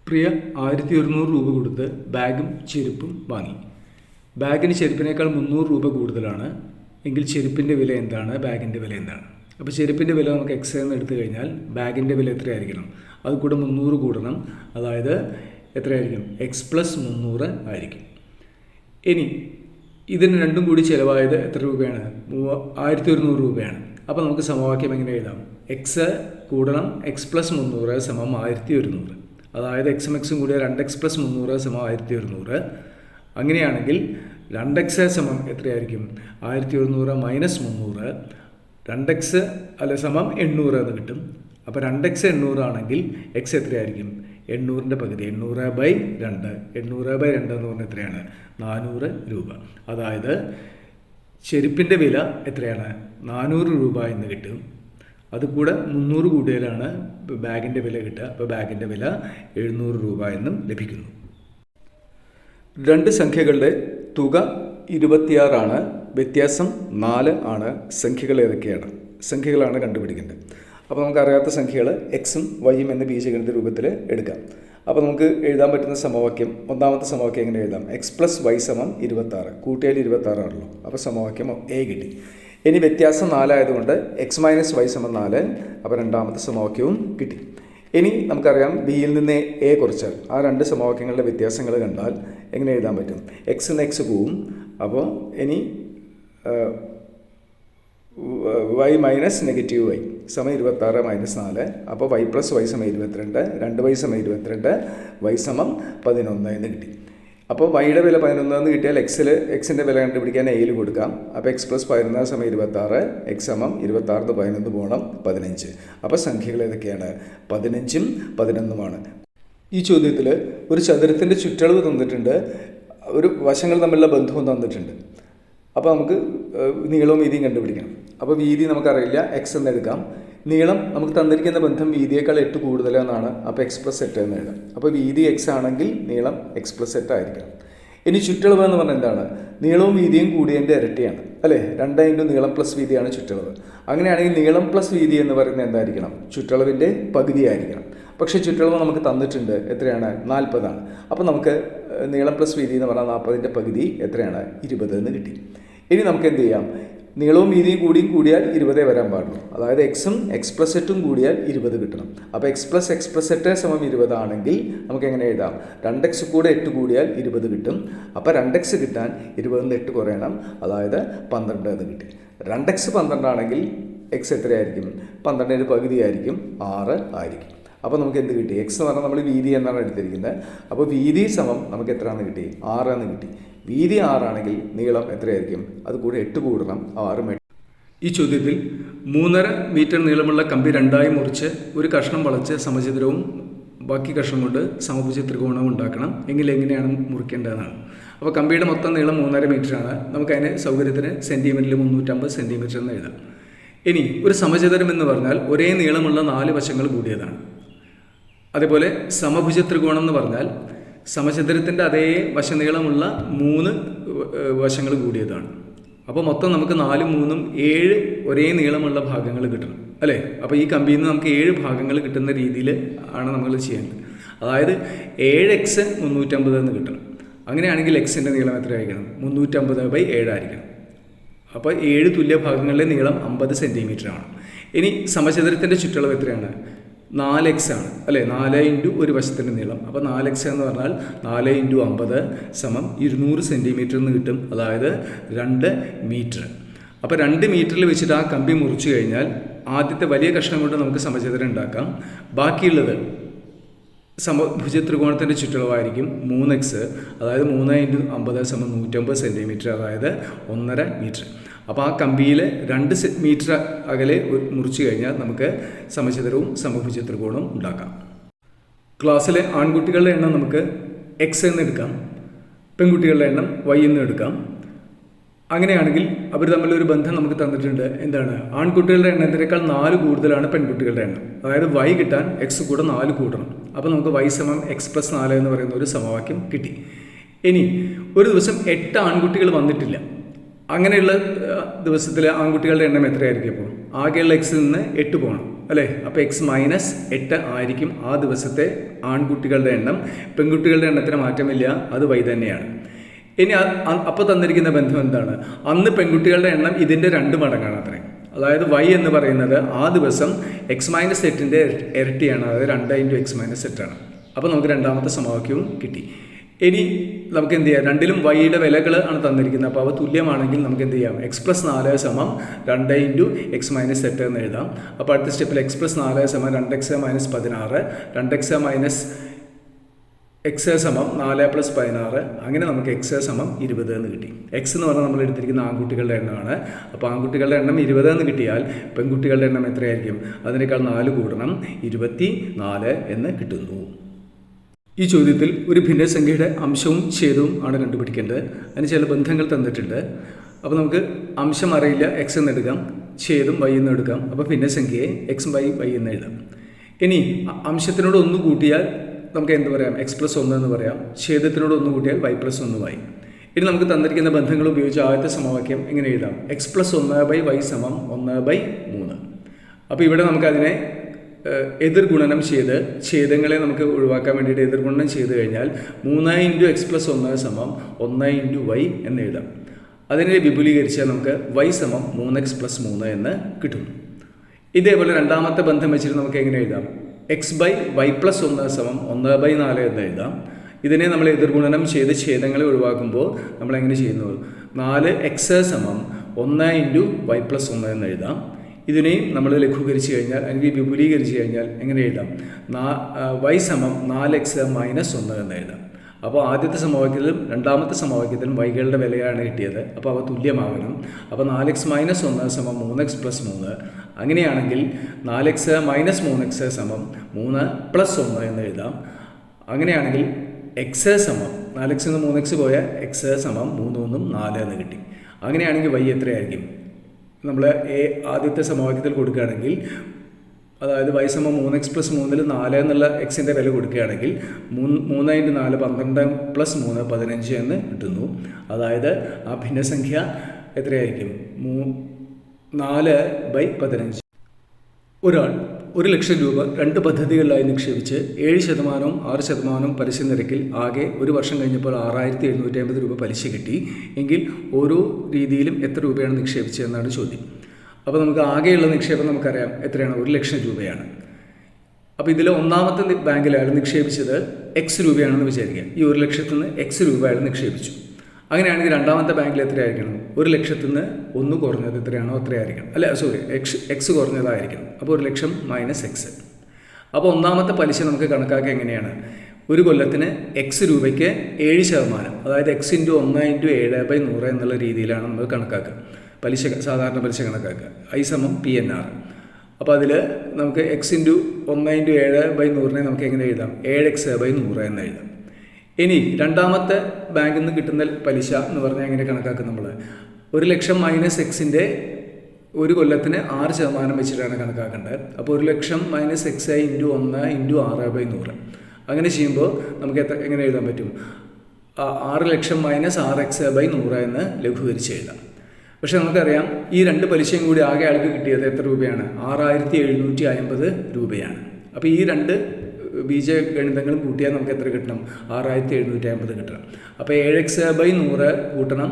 പ്രിയ 1100 രൂപ കൊടുത്ത് ബാഗും ചെരുപ്പും വാങ്ങി. ബാഗിന് ചെരുപ്പിനേക്കാൾ 300 രൂപ കൂടുതലാണ്. എങ്കിൽ ചെരുപ്പിൻ്റെ വില എന്താണ്, ബാഗിൻ്റെ വില എന്താണ്? അപ്പോൾ ചെരുപ്പിൻ്റെ വില നമുക്ക് എക്സ് എന്ന് എടുത്തു കഴിഞ്ഞാൽ ബാഗിൻ്റെ വില എത്രയായിരിക്കണം? അത് കൂടെ 300 കൂടണം. അതായത് എത്രയായിരിക്കും? എക്സ് പ്ലസ് 300 ആയിരിക്കും. ഇനി ഇതിന് രണ്ടും കൂടി ചിലവായത് എത്ര രൂപയാണ്? 1100 രൂപയാണ്. അപ്പോൾ നമുക്ക് സമവാക്യം എങ്ങനെ എഴുതാം? എക്സ് കൂടണം എക്സ് പ്ലസ് 300 സമം 1100. അതായത് എക്സും എക്സും കൂടിയ 2x പ്ലസ് 300 സമം 1100. അങ്ങനെയാണെങ്കിൽ 2x സമം എത്രയായിരിക്കും? 1100 മൈനസ് 300 2x സമം 800 എന്ന് കിട്ടും. അപ്പോൾ 2x 800 ആണെങ്കിൽ എക്സ് എത്രയായിരിക്കും? 800ൻ്റെ പകുതി 800/2. 800/2 എന്ന് പറഞ്ഞാൽ എത്രയാണ്? 400 രൂപ. അതായത് ചെരുപ്പിൻ്റെ വില എത്രയാണ്? 400 രൂപ എന്ന് കിട്ടും. അത് കൂടെ 300 കൂടിയാലാണ് ബാഗിൻ്റെ വില കിട്ടുക. അപ്പോൾ ബാഗിൻ്റെ വില 700 രൂപ എന്നും ലഭിക്കുന്നു. രണ്ട് സംഖ്യകളുടെ തുക 26 ആണ്, വ്യത്യാസം 4 ആണ്. സംഖ്യകൾ ഏതൊക്കെയാണ്? സംഖ്യകളാണ് കണ്ടുപിടിക്കേണ്ടത്. അപ്പോൾ നമുക്കറിയാത്ത സംഖ്യകൾ എക്സും വൈയും എന്ന ബീജഗണിത രൂപത്തിൽ എടുക്കാം. അപ്പോൾ നമുക്ക് എഴുതാൻ പറ്റുന്ന സമവാക്യം, ഒന്നാമത്തെ സമവാക്യം എങ്ങനെ എഴുതാം? എക്സ് പ്ലസ് വൈ സമം 26. കൂട്ടിയാൽ 26 ആണല്ലോ. അപ്പോൾ സമവാക്യം എ കിട്ടി. ഇനി വ്യത്യാസം 4 ആയതുകൊണ്ട് എക്സ് മൈനസ് വൈ സമം 4. അപ്പോൾ രണ്ടാമത്തെ സമവാക്യവും കിട്ടി. ഇനി നമുക്കറിയാം ബിയിൽ നിന്ന് എ കുറച്ചാൽ ആ രണ്ട് സമവാക്യങ്ങളുടെ വ്യത്യാസങ്ങൾ കണ്ടാൽ എങ്ങനെ എഴുതാൻ പറ്റും? എക്സ് നിന്ന് എക്സ് പോവും. അപ്പോൾ ഇനി വൈ മൈനസ് നെഗറ്റീവ് വൈ സമം 26 മൈനസ് 4. അപ്പോൾ വൈ പ്ലസ് വൈ സമം 22. 2y സമം 22. വൈ സമം 11 എന്ന് കിട്ടി. അപ്പോൾ വൈയുടെ വില 11 എന്ന് കിട്ടിയാൽ എക്സിൻ്റെ വില കണ്ടുപിടിക്കാൻ എയിൽ കൊടുക്കാം. അപ്പോൾ എക്സ് പ്ലസ് 11 സമം 26. എക്സ് സമം 26 11 പോകണം 15. അപ്പോൾ സംഖ്യകൾ ഏതൊക്കെയാണ്? 15ഉം 11ഉമാണ്. ഈ ചോദ്യത്തിൽ ഒരു ചതുരത്തിൻ്റെ ചുറ്റളവ് തന്നിട്ടുണ്ട്, ഒരു വശങ്ങൾ തമ്മിലുള്ള ബന്ധവും തന്നിട്ടുണ്ട്. അപ്പോൾ നമുക്ക് നീളവും വീതിയും കണ്ടുപിടിക്കണം. അപ്പോൾ വീതി നമുക്കറിയില്ല, എക്സ് എന്ന് എടുക്കാം. നീളം നമുക്ക് തന്നിരിക്കുന്ന ബന്ധം വീതിയേക്കാൾ 8 കൂടുതലെന്നാണ്. അപ്പോൾ എക്സ് പ്ലസ് 8 എന്ന് എഴുതാം. അപ്പോൾ വീതി എക്സ് ആണെങ്കിൽ നീളം എക്സ് പ്ലസ് 8 ആയിരിക്കണം. ഇനി ചുറ്റളവ് എന്ന് പറഞ്ഞാൽ എന്താണ്? നീളവും വീതിയും കൂടിയതിൻ്റെ ഇരട്ടിയാണ്, അല്ലേ? 2 നീളം പ്ലസ് വീതിയാണ് ചുറ്റളവ്. അങ്ങനെയാണെങ്കിൽ നീളം പ്ലസ് വീതി എന്ന് പറയുന്നത് എന്തായിരിക്കണം? ചുറ്റളവിൻ്റെ പകുതി ആയിരിക്കണം. പക്ഷേ ചുറ്റളവ് നമുക്ക് തന്നിട്ടുണ്ട്, എത്രയാണ്? 40 ആണ്. അപ്പോൾ നമുക്ക് നീളം പ്ലസ് വീതി എന്ന് പറഞ്ഞാൽ 40ൻ്റെ പകുതി എത്രയാണ്? 20 എന്ന് കിട്ടി. ഇനി നമുക്ക് എന്ത് ചെയ്യാം? നീളവും വീതിയും കൂടിയാൽ 20 വരാൻ പാടുള്ളൂ. അതായത് എക്സും എക്സ് പ്ലസ് 8ഉം കൂടിയാൽ 20 കിട്ടണം. അപ്പോൾ എക്സ് പ്ലസ് 8 സമം 20 ആണെങ്കിൽ നമുക്ക് എങ്ങനെ എഴുതാം? 2x കൂടെ 8 കൂടിയാൽ 20 കിട്ടും. അപ്പോൾ 2x കിട്ടാൻ 20ന്ന് 8 കുറയണം. അതായത് 12 എന്ന് കിട്ടി. 2x 12 ആണെങ്കിൽ എക്സ് എത്രയായിരിക്കും? 12ൻ്റെ പകുതി ആയിരിക്കും, 6 ആയിരിക്കും. അപ്പോൾ നമുക്ക് എന്ത് കിട്ടി? എക്സ് എന്ന് പറഞ്ഞാൽ നമ്മൾ വീതി എന്നാണ് എടുത്തിരിക്കുന്നത്. അപ്പോൾ വീതി സമം നമുക്ക് എത്രയാണെന്ന് കിട്ടി? 6 എന്ന് കിട്ടി. വീതി 6 ആണെങ്കിൽ നീളം എത്രയായിരിക്കും? അത് കൂടെ 8 കൂടണം, 6 8. ഈ ചോദ്യത്തിൽ 3.5 മീറ്റർ നീളമുള്ള കമ്പി രണ്ടായി മുറിച്ച് ഒരു കഷ്ണം വളച്ച് സമചതുരവും ബാക്കി കഷ്ണം കൊണ്ട് സമഭുജ ത്രികോണവും ഉണ്ടാക്കണം. എങ്കിൽ എങ്ങനെയാണ് മുറിക്കേണ്ടതെന്നാണ്. അപ്പോൾ കമ്പിയുടെ മൊത്തം നീളം 3.5 മീറ്ററാണ്. നമുക്കതിന് സൗകര്യത്തിന് സെൻറ്റിമീറ്ററിൽ 350 സെൻറ്റിമീറ്റർ എന്ന് എഴുതാം. ഇനി ഒരു സമചതുരം എന്ന് പറഞ്ഞാൽ ഒരേ നീളമുള്ള 4 വശങ്ങൾ കൂടിയതാണ്. അതേപോലെ സമഭുജ ത്രികോണം എന്ന് പറഞ്ഞാൽ സമചതുരത്തിൻ്റെ അതേ വശനീളമുള്ള 3 വശങ്ങൾ കൂടിയതാണ്. അപ്പോൾ മൊത്തം നമുക്ക് 4 3 7 ഒരേ നീളമുള്ള ഭാഗങ്ങൾ കിട്ടണം, അല്ലേ? അപ്പോൾ ഈ കമ്പിയിൽ നിന്ന് നമുക്ക് 7 ഭാഗങ്ങൾ കിട്ടുന്ന രീതിയിൽ ആണ് നമ്മൾ ചെയ്യേണ്ടത്. അതായത് 7x 350 എന്ന് കിട്ടണം. അങ്ങനെയാണെങ്കിൽ എക്സിൻ്റെ നീളം എത്രയായിരിക്കണം? 350/7 ആയിരിക്കണം. അപ്പോൾ 7 തുല്യ ഭാഗങ്ങളിലെ നീളം 50 സെൻറ്റിമീറ്റർ ആണ്. ഇനി സമചതുരത്തിൻ്റെ ചുറ്റളവ് എത്രയാണ്? 4x ആണ്, അല്ലേ? 4 × ഒരു വശത്തിൻ്റെ നീളം. അപ്പോൾ 4x എന്ന് പറഞ്ഞാൽ 4 × 50 സമം 200 സെൻറ്റിമീറ്റർ എന്ന് കിട്ടും. അതായത് 2 മീറ്റർ. അപ്പോൾ 2 മീറ്ററിൽ വെച്ചിട്ട് ആ കമ്പി മുറിച്ച് കഴിഞ്ഞാൽ ആദ്യത്തെ വലിയ കഷ്ണം കൊണ്ട് നമുക്ക് സമചതുരം ഉണ്ടാക്കാം. ബാക്കിയുള്ളത് സമഭുജ ത്രികോണത്തിൻ്റെ ചുറ്റളവായിരിക്കും 3x. അതായത് 3 × 50 സമം 150 സെൻറ്റിമീറ്റർ, അതായത് 1.5 മീറ്റർ. അപ്പോൾ ആ കമ്പിയിൽ 2 മീറ്റർ അകലെ മുറിച്ച് കഴിഞ്ഞാൽ നമുക്ക് സമചതുരവും സമഭുജ ത്രികോണവും ഉണ്ടാക്കാം. ക്ലാസ്സിലെ ആൺകുട്ടികളുടെ എണ്ണം നമുക്ക് എക്സ് എന്ന് എടുക്കാം, പെൺകുട്ടികളുടെ എണ്ണം വൈ എന്ന് എടുക്കാം. അങ്ങനെയാണെങ്കിൽ അവർ തമ്മിലൊരു ബന്ധം നമുക്ക് തന്നിട്ടുണ്ട്. എന്താണ്? ആൺകുട്ടികളുടെ എണ്ണത്തിനേക്കാൾ 4 കൂടുതലാണ് പെൺകുട്ടികളുടെ എണ്ണം. അതായത് വൈ കിട്ടാൻ എക്സ് കൂടെ 4 കൂട്ടണം. അപ്പോൾ നമുക്ക് വൈ സമം എക്സ് പ്ലസ് 4 എന്ന് പറയുന്ന ഒരു സമവാക്യം കിട്ടി. ഇനി ഒരു ദിവസം 8 ആൺകുട്ടികൾ വന്നിട്ടില്ല. അങ്ങനെയുള്ള ദിവസത്തിൽ ആൺകുട്ടികളുടെ എണ്ണം എത്രയായിരിക്കും? അപ്പോൾ ആകെയുള്ള എക്സിൽ നിന്ന് 8 പോകണം, അല്ലേ? അപ്പോൾ x-8 ആയിരിക്കും ആ ദിവസത്തെ ആൺകുട്ടികളുടെ എണ്ണം. പെൺകുട്ടികളുടെ എണ്ണത്തിന് മാറ്റമില്ല, അത് y തന്നെയാണ്. ഇനി അപ്പോൾ തന്നിരിക്കുന്ന ബന്ധം എന്താണ്? അന്ന് പെൺകുട്ടികളുടെ എണ്ണം ഇതിൻ്റെ 2 മടങ്ങാണ് അത്രയും. അതായത് y എന്ന് പറയുന്നത് ആ ദിവസം x-8ൻ്റെ ഇരട്ടിയാണ്, അതായത് 2 × x-8 ആണ്. അപ്പോൾ നമുക്ക് രണ്ടാമത്തെ സമവാക്യവും കിട്ടി. ഇനി നമുക്ക് എന്ത് ചെയ്യാം? രണ്ടിലും വൈയുടെ വിലകൾ ആണ് തന്നിരിക്കുന്നത്. അപ്പോൾ അവ തുല്യമാണെങ്കിൽ നമുക്ക് എന്ത് ചെയ്യാം? x+4 = 2 × x-8 എന്ന് എഴുതാം. അപ്പോൾ അടുത്ത സ്റ്റെപ്പിൽ x+4 = 2x - 16, 2x - x = 4 + 16. അങ്ങനെ നമുക്ക് x = 20 എന്ന് കിട്ടി. x എന്ന് പറഞ്ഞാൽ നമ്മൾ എടുത്തിരിക്കുന്ന ആൺകുട്ടികളുടെ എണ്ണമാണ്. അപ്പോൾ ആൺകുട്ടികളുടെ എണ്ണം 20 എന്ന് കിട്ടിയാൽ പെൺകുട്ടികളുടെ എണ്ണം എത്രയായിരിക്കും? അതിനേക്കാൾ 4 കൂടണം, 24 എന്ന് കിട്ടുന്നു. ഈ ചോദ്യത്തിൽ ഒരു ഭിന്നസംഖ്യയുടെ അംശവും ഛേദവും ആണ് കണ്ടുപിടിക്കേണ്ടത്. അതിന് ചില ബന്ധങ്ങൾ തന്നിട്ടുണ്ട്. അപ്പോൾ നമുക്ക് അംശം അറിയില്ല, x എന്ന് എടുക്കാം, ഛേദം y എന്ന് എടുക്കാം. അപ്പോൾ ഭിന്നസംഖ്യയെ x/y എന്ന് എഴുതാം. ഇനി അംശത്തിനോട് 1 കൂട്ടിയാൽ നമുക്ക് എന്ത് പറയാം? x+1 എന്ന് പറയാം. ഛേദത്തിനോട് 1 കൂട്ടിയാൽ y+1y. ഇനി നമുക്ക് തന്നിരിക്കുന്ന ബന്ധങ്ങൾ ഉപയോഗിച്ച് ആദ്യത്തെ സമവാക്യം എങ്ങനെ എഴുതാം? x+1/y = 1/3. അപ്പോൾ ഇവിടെ നമുക്കതിനെ എതിർഗുണനം ചെയ്ത് ഛേദങ്ങളെ നമുക്ക് ഒഴിവാക്കാൻ വേണ്ടിയിട്ട് എതിർഗുണനം ചെയ്ത് കഴിഞ്ഞാൽ 3 × x+1 = 1 × y എന്ന് എഴുതാം. അതിനെ വിപുലീകരിച്ചാൽ നമുക്ക് y = 3x+3 എന്ന് കിട്ടും. ഇതേപോലെ രണ്ടാമത്തെ ബന്ധം വെച്ചിട്ട് നമുക്ക് എങ്ങനെ എഴുതാം? x/y+1 = 1/4 എന്ന് എഴുതാം. ഇതിനെ നമ്മൾ എതിർഗുണനം ചെയ്ത് ഛേദങ്ങളെ ഒഴിവാക്കുമ്പോൾ നമ്മൾ എങ്ങനെ ചെയ്യുന്നു? 4x = 1 × y+1 എന്ന് എഴുതാം. ഇതിനെയും നമ്മൾ ലഘൂകരിച്ച് കഴിഞ്ഞാൽ അല്ലെങ്കിൽ വിപുലീകരിച്ച് കഴിഞ്ഞാൽ എങ്ങനെ എഴുതാം? y = 4x - 1 എന്ന് എഴുതാം. അപ്പോൾ ആദ്യത്തെ സമവാക്യത്തിലും രണ്ടാമത്തെ സമവാക്യത്തിലും വൈകളുടെ വിലയാണ് കിട്ടിയത്. അപ്പോൾ അവ തുല്യമാകണം. അപ്പോൾ 4x - 1 = 3x+3. അങ്ങനെയാണെങ്കിൽ 4x - 3x = 3+1 എന്ന് എഴുതാം. അങ്ങനെയാണെങ്കിൽ x 4x നിന്ന് 3x പോയാൽ x = 3 × 4 എന്ന് കിട്ടി. അങ്ങനെയാണെങ്കിൽ y എത്രയായിരിക്കും? നമ്മൾ ആദ്യത്തെ സമവാക്യത്തിൽ കൊടുക്കുകയാണെങ്കിൽ, അതായത് y = 3x+3 4 എന്നുള്ള എക്സിൻ്റെ വില കൊടുക്കുകയാണെങ്കിൽ 3 × 4 12 + 3 15 എന്ന് കിട്ടുന്നു. അതായത് ആ ഭിന്നസംഖ്യ എത്രയായിരിക്കും? 4/15. ഒരാൾ 1,00,000 രൂപ 2 പദ്ധതികളിലായി നിക്ഷേപിച്ച് 7% 6% പലിശ നിരക്കിൽ ആകെ ഒരു വർഷം കഴിഞ്ഞപ്പോൾ 6,750 രൂപ പലിശ കിട്ടി എങ്കിൽ ഓരോ രീതിയിലും എത്ര രൂപയാണ് നിക്ഷേപിച്ചതെന്നാണ് ചോദ്യം. അപ്പോൾ നമുക്ക് ആകെയുള്ള നിക്ഷേപം നമുക്കറിയാം എത്രയാണ്? 1,00,000 രൂപയാണ്. അപ്പോൾ ഇതിൽ ഒന്നാമത്തെ ബാങ്കിൽ അയാൾ നിക്ഷേപിച്ചത് x രൂപയാണെന്ന് വിചാരിക്കുക. ഈ 1,00,000 നിന്ന് x രൂപ അയാൾ നിക്ഷേപിച്ചു. അങ്ങനെയാണെങ്കിൽ രണ്ടാമത്തെ ബാങ്കിൽ എത്രയായിരിക്കണം? 1,00,000 നിന്ന് 1 കുറഞ്ഞത് എത്രയാണോ അത്രയായിരിക്കണം. അല്ല സോറി, x കുറഞ്ഞതായിരിക്കണം. അപ്പോൾ 1,00,000 - x. അപ്പോൾ ഒന്നാമത്തെ പലിശ നമുക്ക് കണക്കാക്കുക എങ്ങനെയാണ്? ഒരു കൊല്ലത്തിന് x രൂപയ്ക്ക് 7%, അതായത് x × 1 × 7/100 എന്നുള്ള രീതിയിലാണ് നമ്മൾ കണക്കാക്കുക. പലിശ സാധാരണ പലിശ കണക്കാക്കുക. I = PNR. അപ്പോൾ അതിൽ നമുക്ക് x × 1 × 7/100 നമുക്ക് എങ്ങനെ എഴുതാം? 7x/100 എന്ന് എഴുതാം. ഇനി രണ്ടാമത്തെ ബാങ്കിൽ നിന്ന് കിട്ടുന്ന പലിശ എന്ന് പറഞ്ഞാൽ എങ്ങനെ കണക്കാക്കും? നമ്മൾ 1,00,000 - x-ൻ്റെ ഒരു കൊല്ലത്തിന് 6% വെച്ചിട്ടാണ് കണക്കാക്കേണ്ടത്. അപ്പോൾ 1,00,000 - x × 1 × 6/100. അങ്ങനെ ചെയ്യുമ്പോൾ നമുക്ക് എങ്ങനെ എഴുതാൻ പറ്റും? 6,00,000 - 6x/100 എന്ന് ലഘൂകരിച്ച് എഴുതാം. പക്ഷെ നമുക്കറിയാം ഈ 2 പലിശയും കൂടി ആകെ ആൾക്ക് കിട്ടിയത് എത്ര രൂപയാണ്? 6,750 രൂപയാണ്. അപ്പോൾ ഈ 2 ബീജഗണിതങ്ങളും കൂട്ടിയാൽ നമുക്ക് എത്ര കിട്ടണം? 6,750 കിട്ടണം. അപ്പോൾ 7x/100 കൂട്ടണം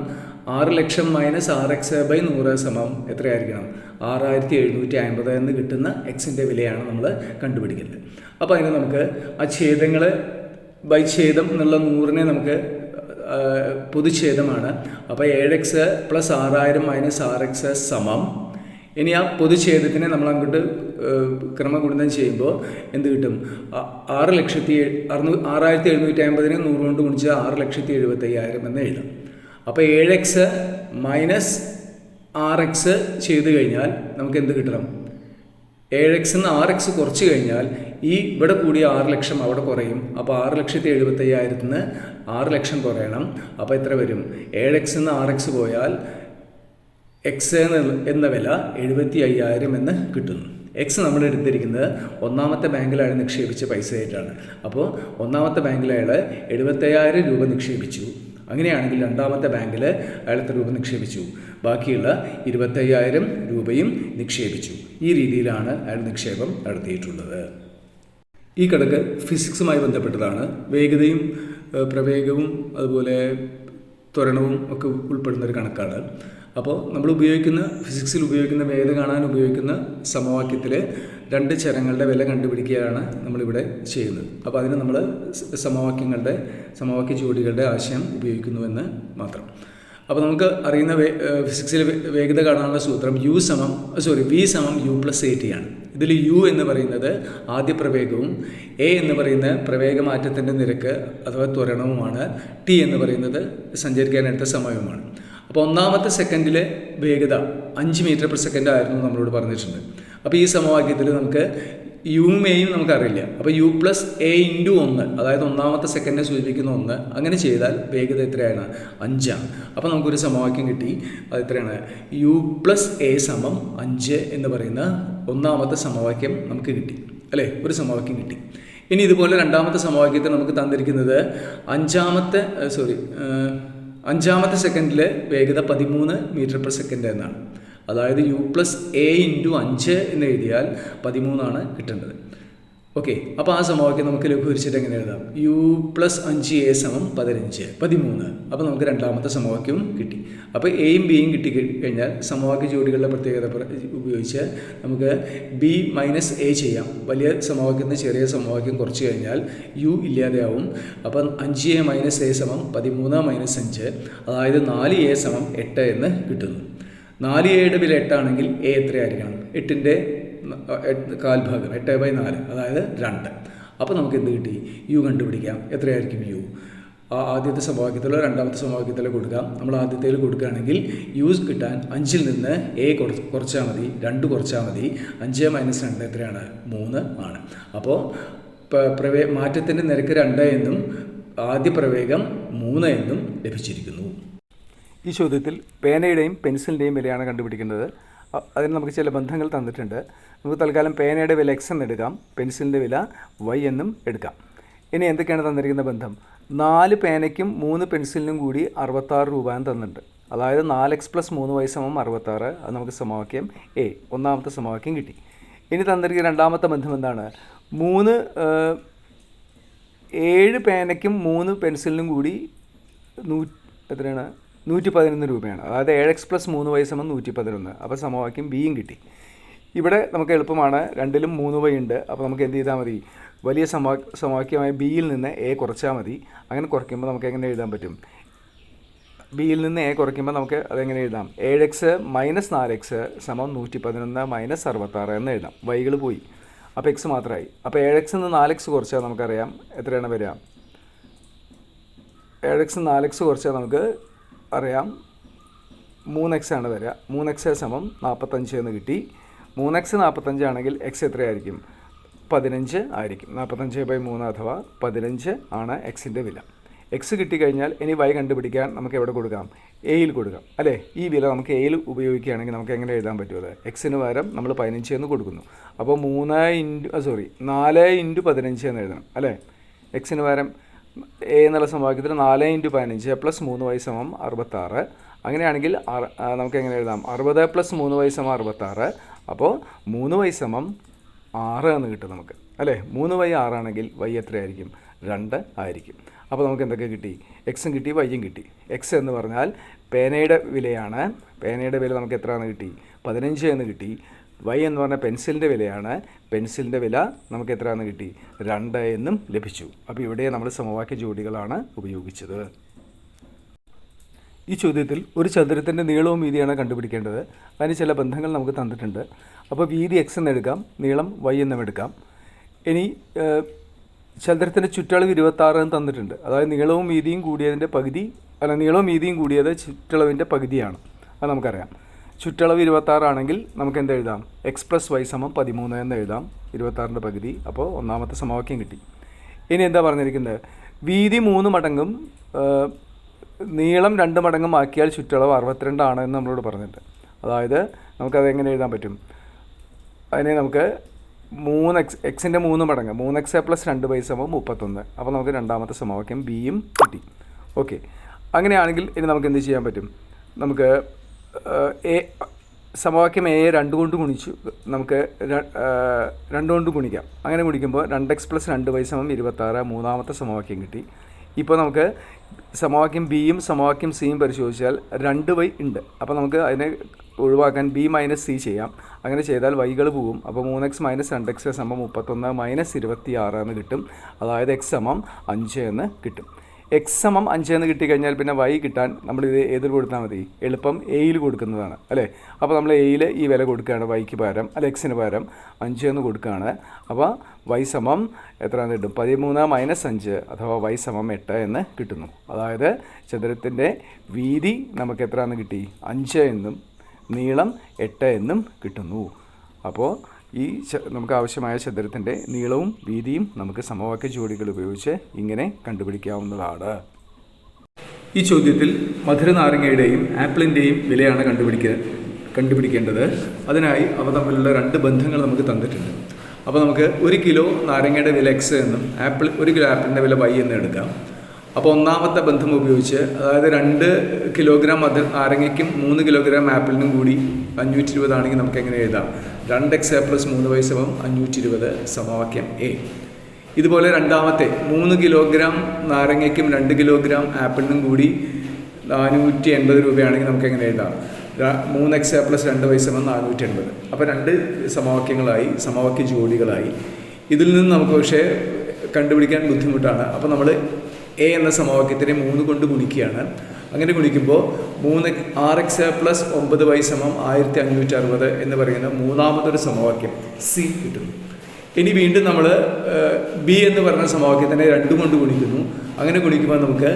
6,00,000 - 6x/100 എത്രയായിരിക്കണം? 6,750 എന്ന് കിട്ടുന്ന എക്സിൻ്റെ വിലയാണ് നമ്മൾ കണ്ടുപിടിക്കുന്നത്. അപ്പോൾ അതിന് നമുക്ക് ആ ഛേദങ്ങൾ ഛേദം എന്നുള്ള 100നെ നമുക്ക് പൊതുഛേദമാണ്. അപ്പോൾ 7x + 6,000 - 6x ഇനി ആ പൊതുഛേദത്തിനെ നമ്മൾ അങ്ങോട്ട് ക്രമഗുണിതം ചെയ്യുമ്പോൾ എന്ത് കിട്ടും? 6,750 100 കൊണ്ട് ഗുണിച്ചാൽ 6,75,000 എന്ന് എഴുതാം. അപ്പോൾ 7x - 6x ചെയ്ത് കഴിഞ്ഞാൽ നമുക്ക് എന്ത് കിട്ടണം? 7x നിന്ന് 6x കുറച്ച് കഴിഞ്ഞാൽ ഈ ഇവിടെ കൂടിയ 6,00,000 അവിടെ കുറയും. അപ്പോൾ 6,75,000 നിന്ന് 6,00,000 കുറയണം. അപ്പോൾ എത്ര വരും? 7x നിന്ന് 6x പോയാൽ x എന്ന വില 75,000 എന്ന് കിട്ടുന്നു. എക്സ് നമ്മൾ എടുത്തിരിക്കുന്നത് ഒന്നാമത്തെ ബാങ്കിലാണ് നിക്ഷേപിച്ച പൈസയായിട്ടാണ്. അപ്പോൾ ഒന്നാമത്തെ ബാങ്കിൽ അയാൾ 75,000 രൂപ നിക്ഷേപിച്ചു. അങ്ങനെയാണെങ്കിൽ രണ്ടാമത്തെ ബാങ്കിൽ അയാൾ എത്ര രൂപ നിക്ഷേപിച്ചു? ബാക്കിയുള്ള 25,000 രൂപയും നിക്ഷേപിച്ചു. ഈ രീതിയിലാണ് അയാൾ നിക്ഷേപം നടത്തിയിട്ടുള്ളത്. ഈ കണക്ക് ഫിസിക്സുമായി ബന്ധപ്പെട്ടതാണ്. വേഗതയും പ്രവേഗവും അതുപോലെ ത്വരണവും ഒക്കെ ഉൾപ്പെടുന്ന ഒരു കണക്കാണ്. അപ്പോൾ നമ്മൾ ഫിസിക്സിൽ ഉപയോഗിക്കുന്ന വേഗത കാണാൻ ഉപയോഗിക്കുന്ന സമവാക്യത്തിലെ 2 ചരങ്ങളുടെ വില കണ്ടുപിടിക്കുകയാണ് നമ്മളിവിടെ ചെയ്യുന്നത്. അപ്പോൾ അതിന് നമ്മൾ സമവാക്യ ജോഡികളുടെ ആശയം ഉപയോഗിക്കുന്നുവെന്ന് മാത്രം. അപ്പോൾ നമുക്ക് അറിയുന്ന ഫിസിക്സിലെ വേഗത കാണാനുള്ള സൂത്രം v = u+at ആണ്. ഇതിൽ u എന്ന് പറയുന്നത് ആദ്യ പ്രവേഗവും a എന്ന് പറയുന്ന പ്രവേഗമാറ്റത്തിൻ്റെ നിരക്ക് അഥവാ ത്വരണവുമാണ്. t എന്ന് പറയുന്നത് സഞ്ചരിക്കാനെടുത്ത സമയവുമാണ്. അപ്പോൾ ഒന്നാമത്തെ സെക്കൻഡിലെ വേഗത 5 മീറ്റർ/സെക്കൻഡ് ആയിരുന്നു നമ്മളോട് പറഞ്ഞിട്ടുണ്ട്. അപ്പോൾ ഈ സമവാക്യത്തിൽ നമുക്ക് യുവും എയും നമുക്കറിയില്ല. അപ്പോൾ u+a × 1, അതായത് ഒന്നാമത്തെ സെക്കൻഡിനെ സൂചിപ്പിക്കുന്ന 1, അങ്ങനെ ചെയ്താൽ വേഗത എത്രയാണ്? 5 ആണ്. അപ്പോൾ നമുക്കൊരു സമവാക്യം കിട്ടി. അത് എത്രയാണ്? u+a = 5 എന്ന് പറയുന്ന ഒന്നാമത്തെ സമവാക്യം നമുക്ക് കിട്ടി അല്ലേ? ഒരു സമവാക്യം കിട്ടി. ഇനി ഇതുപോലെ രണ്ടാമത്തെ സമവാക്യത്തിൽ നമുക്ക് തന്നിരിക്കുന്നത് അഞ്ചാമത്തെ സെക്കൻഡിലെ വേഗത 13 മീറ്റർ/സെക്കൻഡ് എന്നാണ്. അതായത് u+a × 5 എന്ന് എഴുതിയാൽ 13 കിട്ടേണ്ടത്. ഓക്കെ, അപ്പോൾ ആ സമവാക്യം നമുക്ക് ലഘൂകരിച്ചിട്ട് എങ്ങനെ എഴുതാം? u+5a = 13. അപ്പോൾ നമുക്ക് രണ്ടാമത്തെ സമവാക്യവും കിട്ടി. അപ്പോൾ എയും ബിയും കിട്ടിക്കഴിഞ്ഞാൽ സമവാക്യ ജോഡികളുടെ പ്രത്യേകത ഉപയോഗിച്ച് നമുക്ക് b - a ചെയ്യാം. വലിയ സമവാക്യത്തിൽ നിന്ന് ചെറിയ സമവാക്യം കുറച്ച് കഴിഞ്ഞാൽ u ഇല്ലാതെയാവും. അപ്പം 5a - a = 13 - 5, അതായത് 4a = 8 എന്ന് കിട്ടുന്നു. 4a വില 8 ആണെങ്കിൽ a എത്രയായിരിക്കണം? 8ൻ്റെ 1/4, 8/4, അതായത് 2. അപ്പോൾ നമുക്ക് എന്ത് കിട്ടി? u കണ്ടുപിടിക്കാം. എത്രയായിരിക്കും u? ആദ്യത്തെ സമവാക്യത്തിലോ രണ്ടാമത്തെ സമവാക്യത്തിലോ കൊടുക്കാം. നമ്മൾ ആദ്യത്തേൽ കൊടുക്കുകയാണെങ്കിൽ u കിട്ടാൻ 5ൽ നിന്ന് a കുറച്ചാൽ മതി, 2 കുറച്ചാൽ മതി. 5 - 2 എത്രയാണ്? 3 ആണ്. അപ്പോൾ മാറ്റത്തിൻ്റെ നിരക്ക് 2 എന്നും ആദ്യ പ്രവേഗം 3 എന്നും ലഭിച്ചിരിക്കുന്നു. ഈ ചോദ്യത്തിൽ പേനയുടെയും പെൻസിലിൻ്റെയും വിലയാണ് കണ്ടുപിടിക്കേണ്ടത്. അതിന് നമുക്ക് ചില ബന്ധങ്ങൾ തന്നിട്ടുണ്ട്. നമുക്ക് തൽക്കാലം പേനയുടെ വില x എന്ന് എടുക്കാം, പെൻസിലിൻ്റെ വില y എന്നും എടുക്കാം. ഇനി എന്തൊക്കെയാണ് തന്നിരിക്കുന്ന ബന്ധം? 4 പേനയ്ക്കും 3 പെൻസിലിനും കൂടി 66 രൂപ എന്ന് തന്നിട്ടുണ്ട്. അതായത് 4x + 3y = 66. അത് നമുക്ക് സമവാക്യം A, ഒന്നാമത്തെ സമവാക്യം കിട്ടി. ഇനി തന്നിരിക്കുന്ന രണ്ടാമത്തെ ബന്ധം എന്താണ്? 7 പേനയ്ക്കും 3 പെൻസിലിനും കൂടി എത്രയാണ്? 111 രൂപയാണ്. അതായത് 7x + 3y = 111. അപ്പോൾ സമവാക്യം ബിയും കിട്ടി. ഇവിടെ നമുക്ക് എളുപ്പമാണ്, രണ്ടിലും 3y ഉണ്ട്. അപ്പോൾ നമുക്ക് എന്ത് ചെയ്താൽ മതി? വലിയ സമവാക്യമായ ബിയിൽ നിന്ന് a കുറച്ചാൽ മതി. അങ്ങനെ കുറയ്ക്കുമ്പോൾ നമുക്ക് എങ്ങനെ എഴുതാൻ പറ്റും? ബിയിൽ നിന്ന് a കുറയ്ക്കുമ്പോൾ നമുക്ക് അതെങ്ങനെ എഴുതാം? 7x - 4x = 111 - 66 എന്ന് എഴുതാം. വൈകൾ പോയി, അപ്പോൾ x മാത്രമായി. അപ്പോൾ 7x നിന്ന് 4x കുറച്ചാൽ നമുക്കറിയാം എത്രയാണ് വരിക? 7x നിന്ന് 4x കുറച്ചാൽ നമുക്ക് അറിയാം 3x ആണ് വരിക. 3x = 45 എന്ന് കിട്ടി. 3x 45 ആണെങ്കിൽ x എത്രയായിരിക്കും? 15 ആയിരിക്കും. 45/3 അഥവാ 15 ആണ് എക്സിൻ്റെ വില. എക്സ് കിട്ടിക്കഴിഞ്ഞാൽ ഇനി y കണ്ടുപിടിക്കാൻ നമുക്ക് എവിടെ കൊടുക്കാം? എയിൽ കൊടുക്കാം അല്ലേ? ഈ വില നമുക്ക് എയിൽ ഉപയോഗിക്കുകയാണെങ്കിൽ നമുക്ക് എങ്ങനെ എഴുതാൻ പറ്റുമത്? എക്സിന് പകരം നമ്മൾ 15 എന്ന് കൊടുക്കുന്നു. അപ്പോൾ 4 × 15 എന്ന് എഴുതണം അല്ലേ? എക്സിന് പകരം എ എന്നുള്ള സമവാക്യത്തിൽ 4 × 15 + 3y = 66. അങ്ങനെയാണെങ്കിൽ നമുക്ക് എങ്ങനെ എഴുതാം? 60 + 3y = 66. അപ്പോൾ 3y = 6 എന്ന് കിട്ടും നമുക്ക് അല്ലേ? 3y 6 ആണെങ്കിൽ y എത്രയായിരിക്കും? 2 ആയിരിക്കും. അപ്പോൾ നമുക്ക് എന്തൊക്കെ കിട്ടി? എക്സും കിട്ടി, വൈയും കിട്ടി. എക്സ് എന്ന് പറഞ്ഞാൽ പേനയുടെ വിലയാണ്. പേനയുടെ വില നമുക്ക് എത്രയാണെന്ന് കിട്ടി? 15 എന്ന് കിട്ടി. y എന്ന് പറഞ്ഞാൽ പെൻസിലിൻ്റെ വിലയാണ്. പെൻസിലിൻ്റെ വില നമുക്ക് എത്രയാണെന്ന് കിട്ടി? 2 എന്നും ലഭിച്ചു. അപ്പോൾ ഇവിടെ നമ്മൾ സമവാക്യ ജോഡികളാണ് ഉപയോഗിച്ചത്. ഈ ചോദ്യത്തിൽ ഒരു ചതുരത്തിൻ്റെ നീളവും വീതിയാണ് കണ്ടുപിടിക്കേണ്ടത്. അതിന് ചില ബന്ധങ്ങൾ നമുക്ക് തന്നിട്ടുണ്ട്. അപ്പോൾ വീതി x എന്ന് എടുക്കാം, നീളം y എന്നും എടുക്കാം. ഇനി ചതുരത്തിൻ്റെ ചുറ്റളവ് 26 എന്ന് തന്നിട്ടുണ്ട്. അതായത് നീളവും വീതിയും കൂടിയതിൻ്റെ പകുതി നീളവും വീതിയും കൂടിയത് ചുറ്റളവിൻ്റെ പകുതിയാണ്. അത് നമുക്കറിയാം. ചുറ്റളവ് 26 ആണെങ്കിൽ നമുക്ക് എന്ത് എഴുതാം? x + y = 13 എന്ന് എഴുതാം. 26ൻ്റെ പകുതി. അപ്പോൾ ഒന്നാമത്തെ സമവാക്യം കിട്ടി. ഇനി എന്താ പറഞ്ഞിരിക്കുന്നത്? വീതി 3 മടങ്ങും നീളം 2 മടങ്ങും ആക്കിയാൽ ചുറ്റളവ് 62 ആണ് എന്ന് നമ്മളോട് പറഞ്ഞിട്ട്. അതായത് നമുക്കതെങ്ങനെ എഴുതാൻ പറ്റും? അതിനെ നമുക്ക് 3x, എക്സിൻ്റെ 3 മടങ്ങ് 3x + 2y = 31. അപ്പോൾ നമുക്ക് രണ്ടാമത്തെ സമവാക്യം ബിയും കിട്ടി. ഓക്കെ, അങ്ങനെയാണെങ്കിൽ ഇനി നമുക്ക് എന്ത് ചെയ്യാൻ പറ്റും? നമുക്ക് സമവാക്യം എ 2 കൊണ്ട് ഗുണിച്ചു നമുക്ക് 2 കൊണ്ട് ഗുണിക്കാം. അങ്ങനെ ഗുണിക്കുമ്പോൾ 2x + 2y = 26 മൂന്നാമത്തെ സമവാക്യം കിട്ടി. ഇപ്പോൾ നമുക്ക് സമവാക്യം ബിയും സമവാക്യം സിയും പരിശോധിച്ചാൽ 2y ഉണ്ട്. അപ്പോൾ നമുക്ക് അതിനെ ഒഴിവാക്കാൻ b - c ചെയ്യാം. അങ്ങനെ ചെയ്താൽ വൈകൾ പോവും. അപ്പോൾ 3x - 2x = 31 - 26 എന്ന് കിട്ടും. അതായത് x = 5 എന്ന് കിട്ടും. x = 5 എന്ന് കിട്ടിക്കഴിഞ്ഞാൽ പിന്നെ y കിട്ടാൻ നമ്മളിത് ഏതിൽ കൊടുത്താൽ മതി? എളുപ്പം എയിൽ കൊടുക്കുന്നതാണ് അല്ലേ? അപ്പോൾ നമ്മൾ എയിൽ ഈ വില കൊടുക്കുകയാണ് വൈക്ക് പകരം, അല്ല എക്സിന് പകരം 5 എന്ന് കൊടുക്കുകയാണ്. അപ്പോൾ y = എത്രയെന്ന് കിട്ടും? 13 - 5 അഥവാ y = 8 എന്ന് കിട്ടുന്നു. അതായത് ചതുരത്തിൻ്റെ വീതി നമുക്ക് എത്രയെന്ന് കിട്ടി? 5 എന്നും നീളം 8 എന്നും കിട്ടുന്നു. അപ്പോൾ ഈ നമുക്ക് ആവശ്യമായ ചതുരത്തിൻ്റെ നീളവും വീതിയും നമുക്ക് സമവാക്യ ജോഡികൾ ഉപയോഗിച്ച് ഇങ്ങനെ കണ്ടുപിടിക്കാവുന്നതാണ്. ഈ ചോദ്യത്തിൽ മധുരനാരങ്ങയുടെയും ആപ്പിളിൻ്റെയും വിലയാണ് കണ്ടുപിടിക്കേണ്ടത്. അതിനായി അവ തമ്മിലുള്ള 2 ബന്ധങ്ങൾ നമുക്ക് തന്നിട്ടുണ്ട്. അപ്പോൾ നമുക്ക് 1 കിലോ നാരങ്ങയുടെ വില x എന്നും 1 കിലോ ആപ്പിളിൻ്റെ വില y എന്നും എടുക്കാം. അപ്പോൾ ഒന്നാമത്തെ ബന്ധം ഉപയോഗിച്ച്, അതായത് 2 കിലോഗ്രാം നാരങ്ങയ്ക്കും 3 കിലോഗ്രാം ആപ്പിളിനും കൂടി 520 ആണെങ്കിൽ നമുക്ക് എങ്ങനെ എഴുതാം? 2x + 3y = 520 സമവാക്യം എ. ഇതുപോലെ രണ്ടാമത്തെ 3 കിലോഗ്രാം നാരങ്ങയ്ക്കും 2 കിലോഗ്രാം ആപ്പിളിനും കൂടി 480 രൂപയാണെങ്കിൽ നമുക്ക് എങ്ങനെ എഴുതാം? 3x + 2y = 480. അപ്പോൾ 2 സമവാക്യങ്ങളായി, സമവാക്യ ജോഡികളായി. ഇതിൽ നിന്ന് നമുക്ക് പക്ഷേ കണ്ടുപിടിക്കാൻ ബുദ്ധിമുട്ടാണ്. അപ്പോൾ നമ്മൾ എ എന്ന സമവാക്യത്തിനെ 3 കൊണ്ട് ഗുണിക്കുകയാണ്. അങ്ങനെ ഗുണിക്കുമ്പോൾ 6x + 9y = 1560 എന്ന് പറയുന്ന മൂന്നാമതൊരു സമവാക്യം സി കിട്ടുന്നു. ഇനി വീണ്ടും നമ്മൾ ബി എന്ന് പറഞ്ഞ സമവാക്യത്തിനെ 2 കൊണ്ട് ഗുണിക്കുന്നു. അങ്ങനെ ഗുണിക്കുമ്പോൾ നമുക്ക്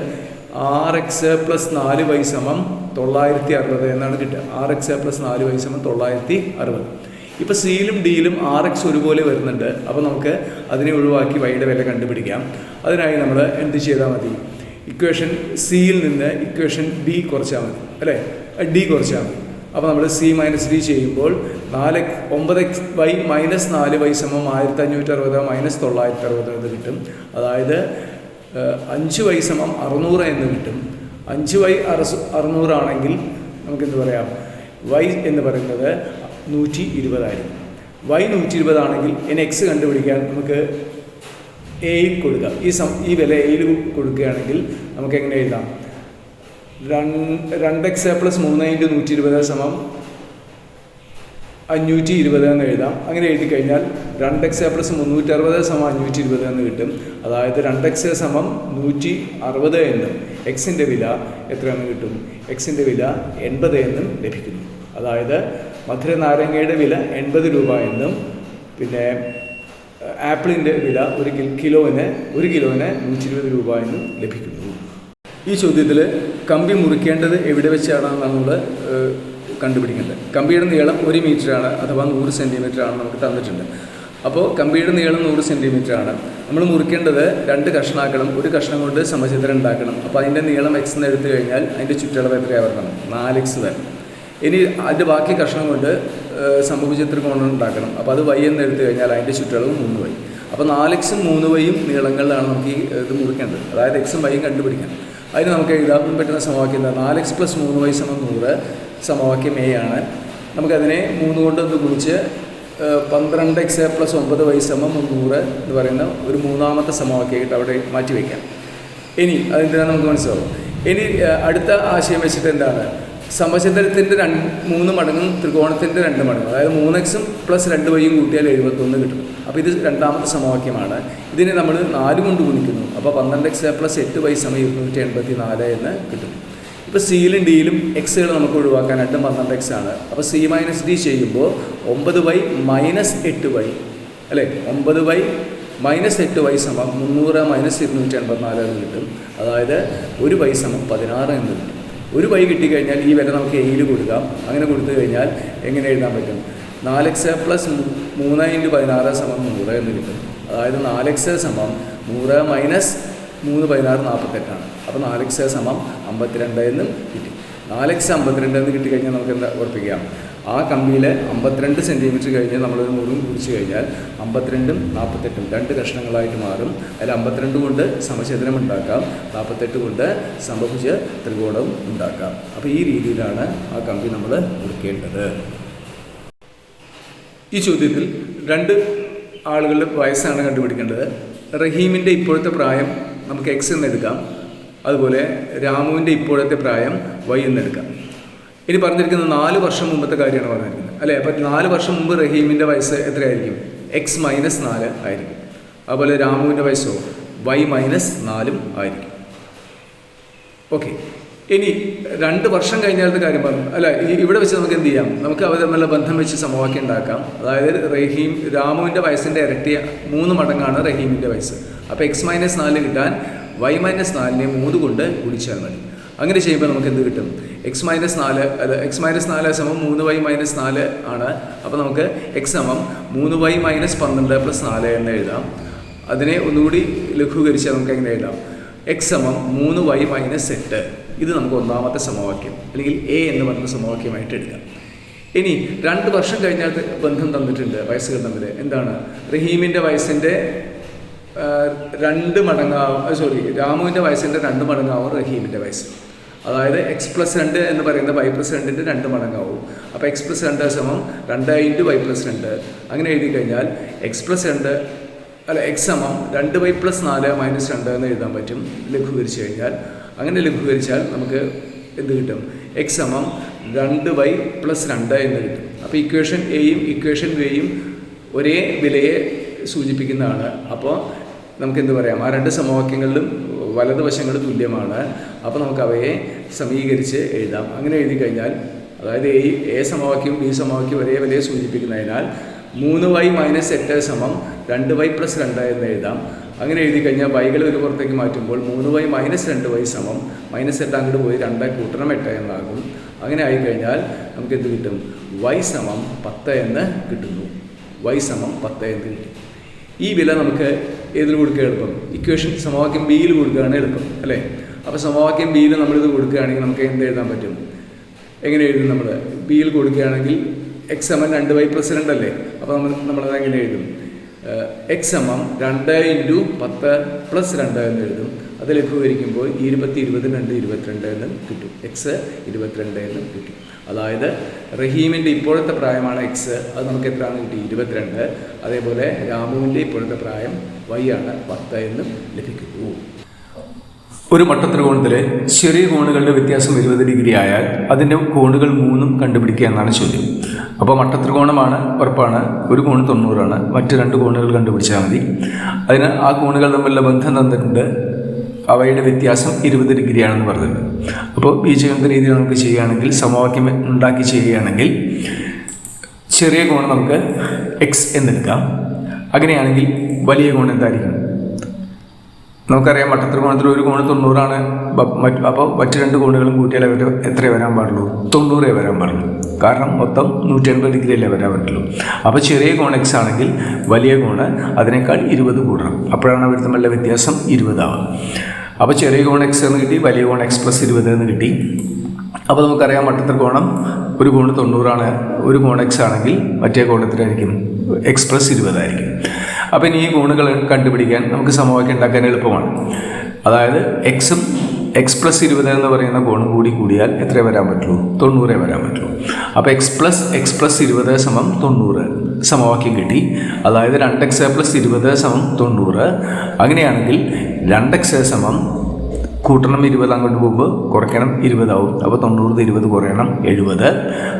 6x + 4y = 960 എന്നാണ് കിട്ടുക. 6x + 4y = 960. ഇപ്പോൾ സിയിലും ഡിയിലും 6x ഒരുപോലെ വരുന്നുണ്ട്. അപ്പോൾ നമുക്ക് അതിനെ ഒഴിവാക്കി വൈയുടെ വില കണ്ടുപിടിക്കാം. അതിനായി നമ്മൾ എന്ത് ചെയ്താൽ മതി? ഇക്വേഷൻ സിയിൽ നിന്ന് ഇക്വേഷൻ ബി കുറച്ചാൽ മതി, അല്ലേ? ഡി കുറച്ചാൽ മതി. അപ്പോൾ നമ്മൾ സി - ഡി ചെയ്യുമ്പോൾ 9y - 4y = 1560 - 960 എന്ന് കിട്ടും. അതായത് 5y = 600 എന്ന് കിട്ടും. 5y 600 ആണെങ്കിൽ നമുക്കെന്ത് പറയാം? y എന്ന് പറയുന്നത് 120 ആയിരിക്കും. y 120 ആണെങ്കിൽ ഇനി x കണ്ടുപിടിക്കാൻ നമുക്ക് എയിൽ കൊടുക്കാം. ഈ വില എയിൽ കൊടുക്കുകയാണെങ്കിൽ നമുക്ക് എങ്ങനെ എഴുതാം? 2x + 3 × 120 = 520 എന്ന് എഴുതാം. അങ്ങനെ എഴുതി കഴിഞ്ഞാൽ 2x + 360 = 520 എന്ന് കിട്ടും. അതായത് 2x = 160 എന്നും എക്സിൻ്റെ വില എത്രയെന്ന് കിട്ടും? എക്സിൻ്റെ വില 80 എന്നും ലഭിക്കുന്നു. അതായത് മധുരനാരങ്ങയുടെ വില 80 രൂപ എന്നും പിന്നെ ആപ്പിളിൻ്റെ വില 1 കിലോന് 120 രൂപ എന്നും ലഭിക്കുന്നു. ഈ ചോദ്യത്തിൽ കമ്പി മുറിക്കേണ്ടത് എവിടെ വെച്ചാണെന്നാണ് നമ്മൾ കണ്ടുപിടിക്കേണ്ടത്. കമ്പിയുടെ നീളം 1 മീറ്ററാണ്, അഥവാ 100 സെൻറ്റിമീറ്ററാണ് നമുക്ക് തന്നിട്ടുണ്ട്. അപ്പോൾ കമ്പിയുടെ നീളം 100 സെൻറ്റിമീറ്ററാണ്. നമ്മൾ മുറിക്കേണ്ടത് 2 കഷ്ണാക്കണം. ഒരു കഷ്ണം കൊണ്ട് സമചതുരം ഉണ്ടാക്കണം. അപ്പോൾ അതിൻ്റെ നീളം x എന്ന് എടുത്തു കഴിഞ്ഞാൽ അതിൻ്റെ ചുറ്റളവ് എത്രയാണ് വരണം? 4x വരണം. ഇനി അതിൻ്റെ ബാക്കി കഷ്ണം കൊണ്ട് സമഭുജ ത്രികോണം ഉണ്ടാക്കണം. അപ്പോൾ അത് y എന്ന് എടുത്തു കഴിഞ്ഞാൽ അതിൻ്റെ ചുറ്റളവ് 3y. അപ്പോൾ 4x-ഉം 3y-യും നീളങ്ങളിലാണ് നമുക്ക് ഈ ഇത് മുറിക്കേണ്ടത്. അതായത് x-ഉം y-യും കണ്ടുപിടിക്കണം. അതിന് നമുക്ക് എഴുതാൻ പറ്റുന്ന സമവാക്യം എന്താ? 4x + 3y = 100 സമവാക്യം എ ആണ്. നമുക്കതിനെ 3 കൊണ്ട് ഒന്ന് ഗുണിച്ച് 12x + 9y = 300 എന്ന് പറയുന്ന ഒരു മൂന്നാമത്തെ സമവാക്യമായിട്ട് അവിടെ മാറ്റി വയ്ക്കാം. ഇനി അതെന്തിനാണ് നമുക്ക് മനസ്സിലാവും. ഇനി അടുത്ത ആശയം വെച്ചിട്ട് എന്താണ്? സമചതുരത്തിൻ്റെ 3 മടങ്ങും ത്രികോണത്തിൻ്റെ 2 മടങ്ങും, അതായത് 3x-ഉം + 2y-യും കൂട്ടിയാൽ 71 കിട്ടും. അപ്പോൾ ഇത് രണ്ടാമത്തെ സമവാക്യമാണ്. ഇതിനെ നമ്മൾ 4 കൊണ്ട് ഗുണിക്കുന്നു. അപ്പോൾ 12x + 8y = 284 എന്ന് കിട്ടും. ഇപ്പോൾ സിയിലും ഡിയിലും എക്സുകൾ നമുക്ക് ഒഴിവാക്കാൻ 2ഉം 12x ആണ്. അപ്പോൾ c - d ചെയ്യുമ്പോൾ 9y - 8y, അല്ലേ? 9y - 8y = 300 - 284 എന്ന് കിട്ടും. അതായത് 1y = 16 എന്ന് കിട്ടും. 1y കിട്ടിക്കഴിഞ്ഞാൽ ഈ വില നമുക്ക് എയിൽ കൊടുക്കാം. അങ്ങനെ കൊടുത്തു കഴിഞ്ഞാൽ എങ്ങനെ എഴുതാൻ പറ്റും? 4x + 3 × 16 = 100 എന്ന് കിട്ടും. അതായത് 4x = 100 - 3 16 48 ആണ്. അപ്പോൾ 4x = 52 എന്നും കിട്ടി. 4x 52 എന്ന് കിട്ടിക്കഴിഞ്ഞാൽ നമുക്ക് എന്താ ഉറപ്പിക്കാം? ആ കമ്പിയിൽ 52 സെൻറ്റിമീറ്റർ കഴിഞ്ഞ് നമ്മളൊരു മുറിവ് കുറിച്ച് കഴിഞ്ഞാൽ 52ഉം 48ഉം 2 കഷ്ണങ്ങളായിട്ട് മാറും. അതിൽ 52 കൊണ്ട് സമചതുരം ഉണ്ടാക്കാം, 48 കൊണ്ട് സമഭുജ ത്രികോണവും ഉണ്ടാക്കാം. അപ്പോൾ ഈ രീതിയിലാണ് ആ കമ്പി നമ്മൾ മുറിക്കേണ്ടത്. ഈ ചോദ്യത്തിൽ 2 ആളുകളുടെ വയസ്സാണ് കണ്ടുപിടിക്കേണ്ടത്. റഹീമിൻ്റെ ഇപ്പോഴത്തെ പ്രായം നമുക്ക് എക്സ് എന്നെടുക്കാം, അതുപോലെ രാമുവിൻ്റെ ഇപ്പോഴത്തെ പ്രായം വൈ എന്നെടുക്കാം. ഇനി പറഞ്ഞിരിക്കുന്നത് 4 വർഷം മുമ്പത്തെ കാര്യമാണ് പറഞ്ഞിരിക്കുന്നത് അല്ലേ. അപ്പോൾ 4 വർഷം മുമ്പ് റഹീമിൻ്റെ വയസ്സ് എത്രയായിരിക്കും? എക്സ് -4 ആയിരിക്കും. അതുപോലെ രാമുവിൻ്റെ വയസ്സോ വൈ -4 ആയിരിക്കും. ഓക്കെ, ഇനി 2 വർഷം കഴിഞ്ഞാലത്തെ കാര്യം പറഞ്ഞു അല്ല. ഇവിടെ വെച്ച് നമുക്ക് എന്ത് ചെയ്യാം? നമുക്ക് അവർ തമ്മിലുള്ള ബന്ധം വെച്ച് സമവാക്യം ഉണ്ടാക്കാം. അതായത് രാമുവിൻ്റെ വയസ്സിൻ്റെ ഇരട്ടി 3 മടങ്ങാണ് റഹീമിൻ്റെ വയസ്സ്. അപ്പോൾ എക്സ് -4 കിട്ടാൻ വൈ -4നെ 3 കൊണ്ട് ഗുണിച്ചാൽ മതി. അങ്ങനെ ചെയ്യുമ്പോൾ നമുക്ക് എന്ത് കിട്ടും? എക്സ് -4 അല്ല, എക്സ് -4 സമം 3y - 4 ആണ്. അപ്പോൾ നമുക്ക് എക്സ് സമം 3y - 12 + 4 എന്ന് എഴുതാം. അതിനെ ഒന്നുകൂടി ലഘൂകരിച്ചാൽ നമുക്ക് എങ്ങനെ എഴുതാം? എക്സ് സമം 3y - 8. ഇത് നമുക്ക് ഒന്നാമത്തെ സമവാക്യം അല്ലെങ്കിൽ എ എന്ന് പറയുന്ന സമവാക്യമായിട്ട് എടുക്കാം. ഇനി 2 വർഷം കഴിഞ്ഞാൽ ബന്ധം തന്നിട്ടുണ്ട് വയസ്സുകൾ തമ്മിൽ. എന്താണ്? റഹീമിൻ്റെ വയസ്സിൻ്റെ 2 മടങ്ങാവും, രാമുവിൻ്റെ വയസ്സിൻ്റെ 2 മടങ്ങാവും റഹീമിൻ്റെ വയസ്സ്. അതായത് എക്സ് +2 എന്ന് പറയുന്ന വൈ +2ൻ്റെ 2 മടങ്ങാവും. അപ്പോൾ എക്സ് +2 സമം 2 × വൈ +2. അങ്ങനെ എഴുതി കഴിഞ്ഞാൽ എക്സ് സമം 2y + 4 - 2 എന്ന് എഴുതാൻ പറ്റും ലഘൂകരിച്ച് കഴിഞ്ഞാൽ. അങ്ങനെ ലഘൂകരിച്ചാൽ നമുക്ക് എന്ത് കിട്ടും? എക്സ് സമം 2y + 2 എന്ന് കിട്ടും. അപ്പോൾ ഇക്വേഷൻ എയും ഇക്വേഷൻ ബിയും ഒരേ വിലയെ സൂചിപ്പിക്കുന്നതാണ്. അപ്പോൾ നമുക്ക് എന്ത് പറയാം? ആ 2 സമവാക്യങ്ങളിലും വലതുവശങ്ങൾ തുല്യമാണ്. അപ്പോൾ നമുക്ക് അവയെ സമീകരിച്ച് എഴുതാം. അങ്ങനെ എഴുതി കഴിഞ്ഞാൽ, അതായത് എ സമവാക്യവും ബി സമവാക്യവും ഒരേ വിലയെ സൂചിപ്പിക്കുന്നതിനാൽ 3y - 8 സമം 2y + 2 എന്ന് എഴുതാം. അങ്ങനെ എഴുതി കഴിഞ്ഞാൽ വൈകൾ ഒരു പുറത്തേക്ക് മാറ്റുമ്പോൾ 3y - 2y സമം -8 അങ്ങോട്ട് പോയി 2 കൂട്ടണം 8 എന്നാകും. അങ്ങനെ ആയിക്കഴിഞ്ഞാൽ നമുക്ക് എന്ത് കിട്ടും? y സമം 10 എന്ന് കിട്ടുന്നു. y സമം 10 എന്ന് കിട്ടും. ഈ വില നമുക്ക് ഏതിൽ കൊടുക്കുക എളുപ്പം? ഇക്വേഷൻ സമവാക്യം ബിയിൽ കൊടുക്കുകയാണ് എളുപ്പം അല്ലേ. അപ്പോൾ സമവാക്യം ബിയിൽ നമ്മളിത് കൊടുക്കുകയാണെങ്കിൽ നമുക്ക് എന്ത് എഴുതാൻ പറ്റും? എങ്ങനെ എഴുതും? നമ്മൾ ബിയിൽ കൊടുക്കുകയാണെങ്കിൽ എക്സ് സമം 2y + 2 അല്ലേ. അപ്പോൾ നമ്മളത് എങ്ങനെ എഴുതും? എക്സ് സമം 2 × 10 + 2 എന്ന് എഴുതും. അത് ലഘൂകരിക്കുമ്പോൾ 20 20 2 22 എന്ന് കിട്ടും. എക്സ് 22 എന്ന് കിട്ടും. അതായത് റഹീമിൻ്റെ ഇപ്പോഴത്തെ പ്രായമാണ് എക്സ്, അത് നമുക്ക് എത്രയാണ് കിട്ടി? 22. അതേപോലെ രാമുവിൻ്റെ ഇപ്പോഴത്തെ പ്രായം വൈ ആണ് 10 എന്നും ലഭിക്കുന്നു. ഒരു മട്ടത്രികോണത്തിലെ ചെറിയ കോണുകളുടെ വ്യത്യാസം 20 ഡിഗ്രി ആയാൽ അതിൻ്റെ കോണുകൾ 3 കണ്ടുപിടിക്കുക എന്നാണ് ചോദ്യം. അപ്പോൾ മട്ടത്രികോണമാണ്, ഉറപ്പാണ്. ഒരു കോണ് 90 മറ്റ് 2 കോണുകൾ കണ്ടുപിടിച്ചാൽ മതി. അതിന് ആ കോണുകൾ തമ്മിലുള്ള ബന്ധം തന്നിട്ടുണ്ട്. അവയുടെ വ്യത്യാസം 20 ഡിഗ്രിയാണെന്ന് പറഞ്ഞിട്ടുണ്ട്. അപ്പോൾ ബീജഗണിത രീതിയിൽ നമുക്ക് ചെയ്യുകയാണെങ്കിൽ, സമവാക്യം ഉണ്ടാക്കി ചെയ്യുകയാണെങ്കിൽ ചെറിയ കോൺ നമുക്ക് എക്സ് എന്നെടുക്കാം. അങ്ങനെയാണെങ്കിൽ വലിയ കോൺ എന്തായിരിക്കും? നമുക്കറിയാം മട്ടത്രികോണത്തിൽ ഒരു കോണ് 90 അപ്പോൾ മറ്റ് 2 കോണുകളും കൂട്ടിയാൽ എത്ര വരാൻ പാടുള്ളൂ? 90 വരാൻ പാടുള്ളൂ. കാരണം മൊത്തം 180 ഡിഗ്രിയല്ലേ വരാൻ പറ്റുള്ളൂ. അപ്പോൾ ചെറിയ കോൺ എക്സ് ആണെങ്കിൽ വലിയ കോണ് അതിനേക്കാൾ 20 കൂടണം. അപ്പോഴാണ് അവർ തമ്മിലുള്ള വ്യത്യാസം 20 ആവുക. അപ്പോൾ ചെറിയ കോൺ എക്സ് എന്ന് കിട്ടി, വലിയ കോൺ എക്സ് +20 എന്ന് കിട്ടി. അപ്പോൾ നമുക്കറിയാം മട്ടത്രികോണം ഒരു കോണ് 90 ഒരു കോൺ എക്സ് ആണെങ്കിൽ മറ്റേ കോണത്തിലായിരിക്കും എക്സ് +20 ആയിരിക്കും. അപ്പോൾ ഇനി ഈ കോണുകൾ കണ്ടുപിടിക്കാൻ നമുക്ക് സമവാക്യം ഉണ്ടാക്കാൻ എളുപ്പമാണ്. അതായത് എക്സും എക്സ് +20 എന്ന് പറയുന്ന കോണും കൂടിയാൽ എത്ര വരാൻ പറ്റുള്ളൂ? 90 വരാൻ പറ്റുള്ളൂ. അപ്പോൾ എക്സ് +20 സമം 90 സമവാക്യം കിട്ടി. അതായത് 2x + 20 സമം 90. അങ്ങനെയാണെങ്കിൽ 2x സമം കൂട്ടണം 20 അങ്ങോട്ട് പോകുമ്പോൾ കുറയ്ക്കണം 20 ആവും. അപ്പോൾ 90 20 കുറയണം 70.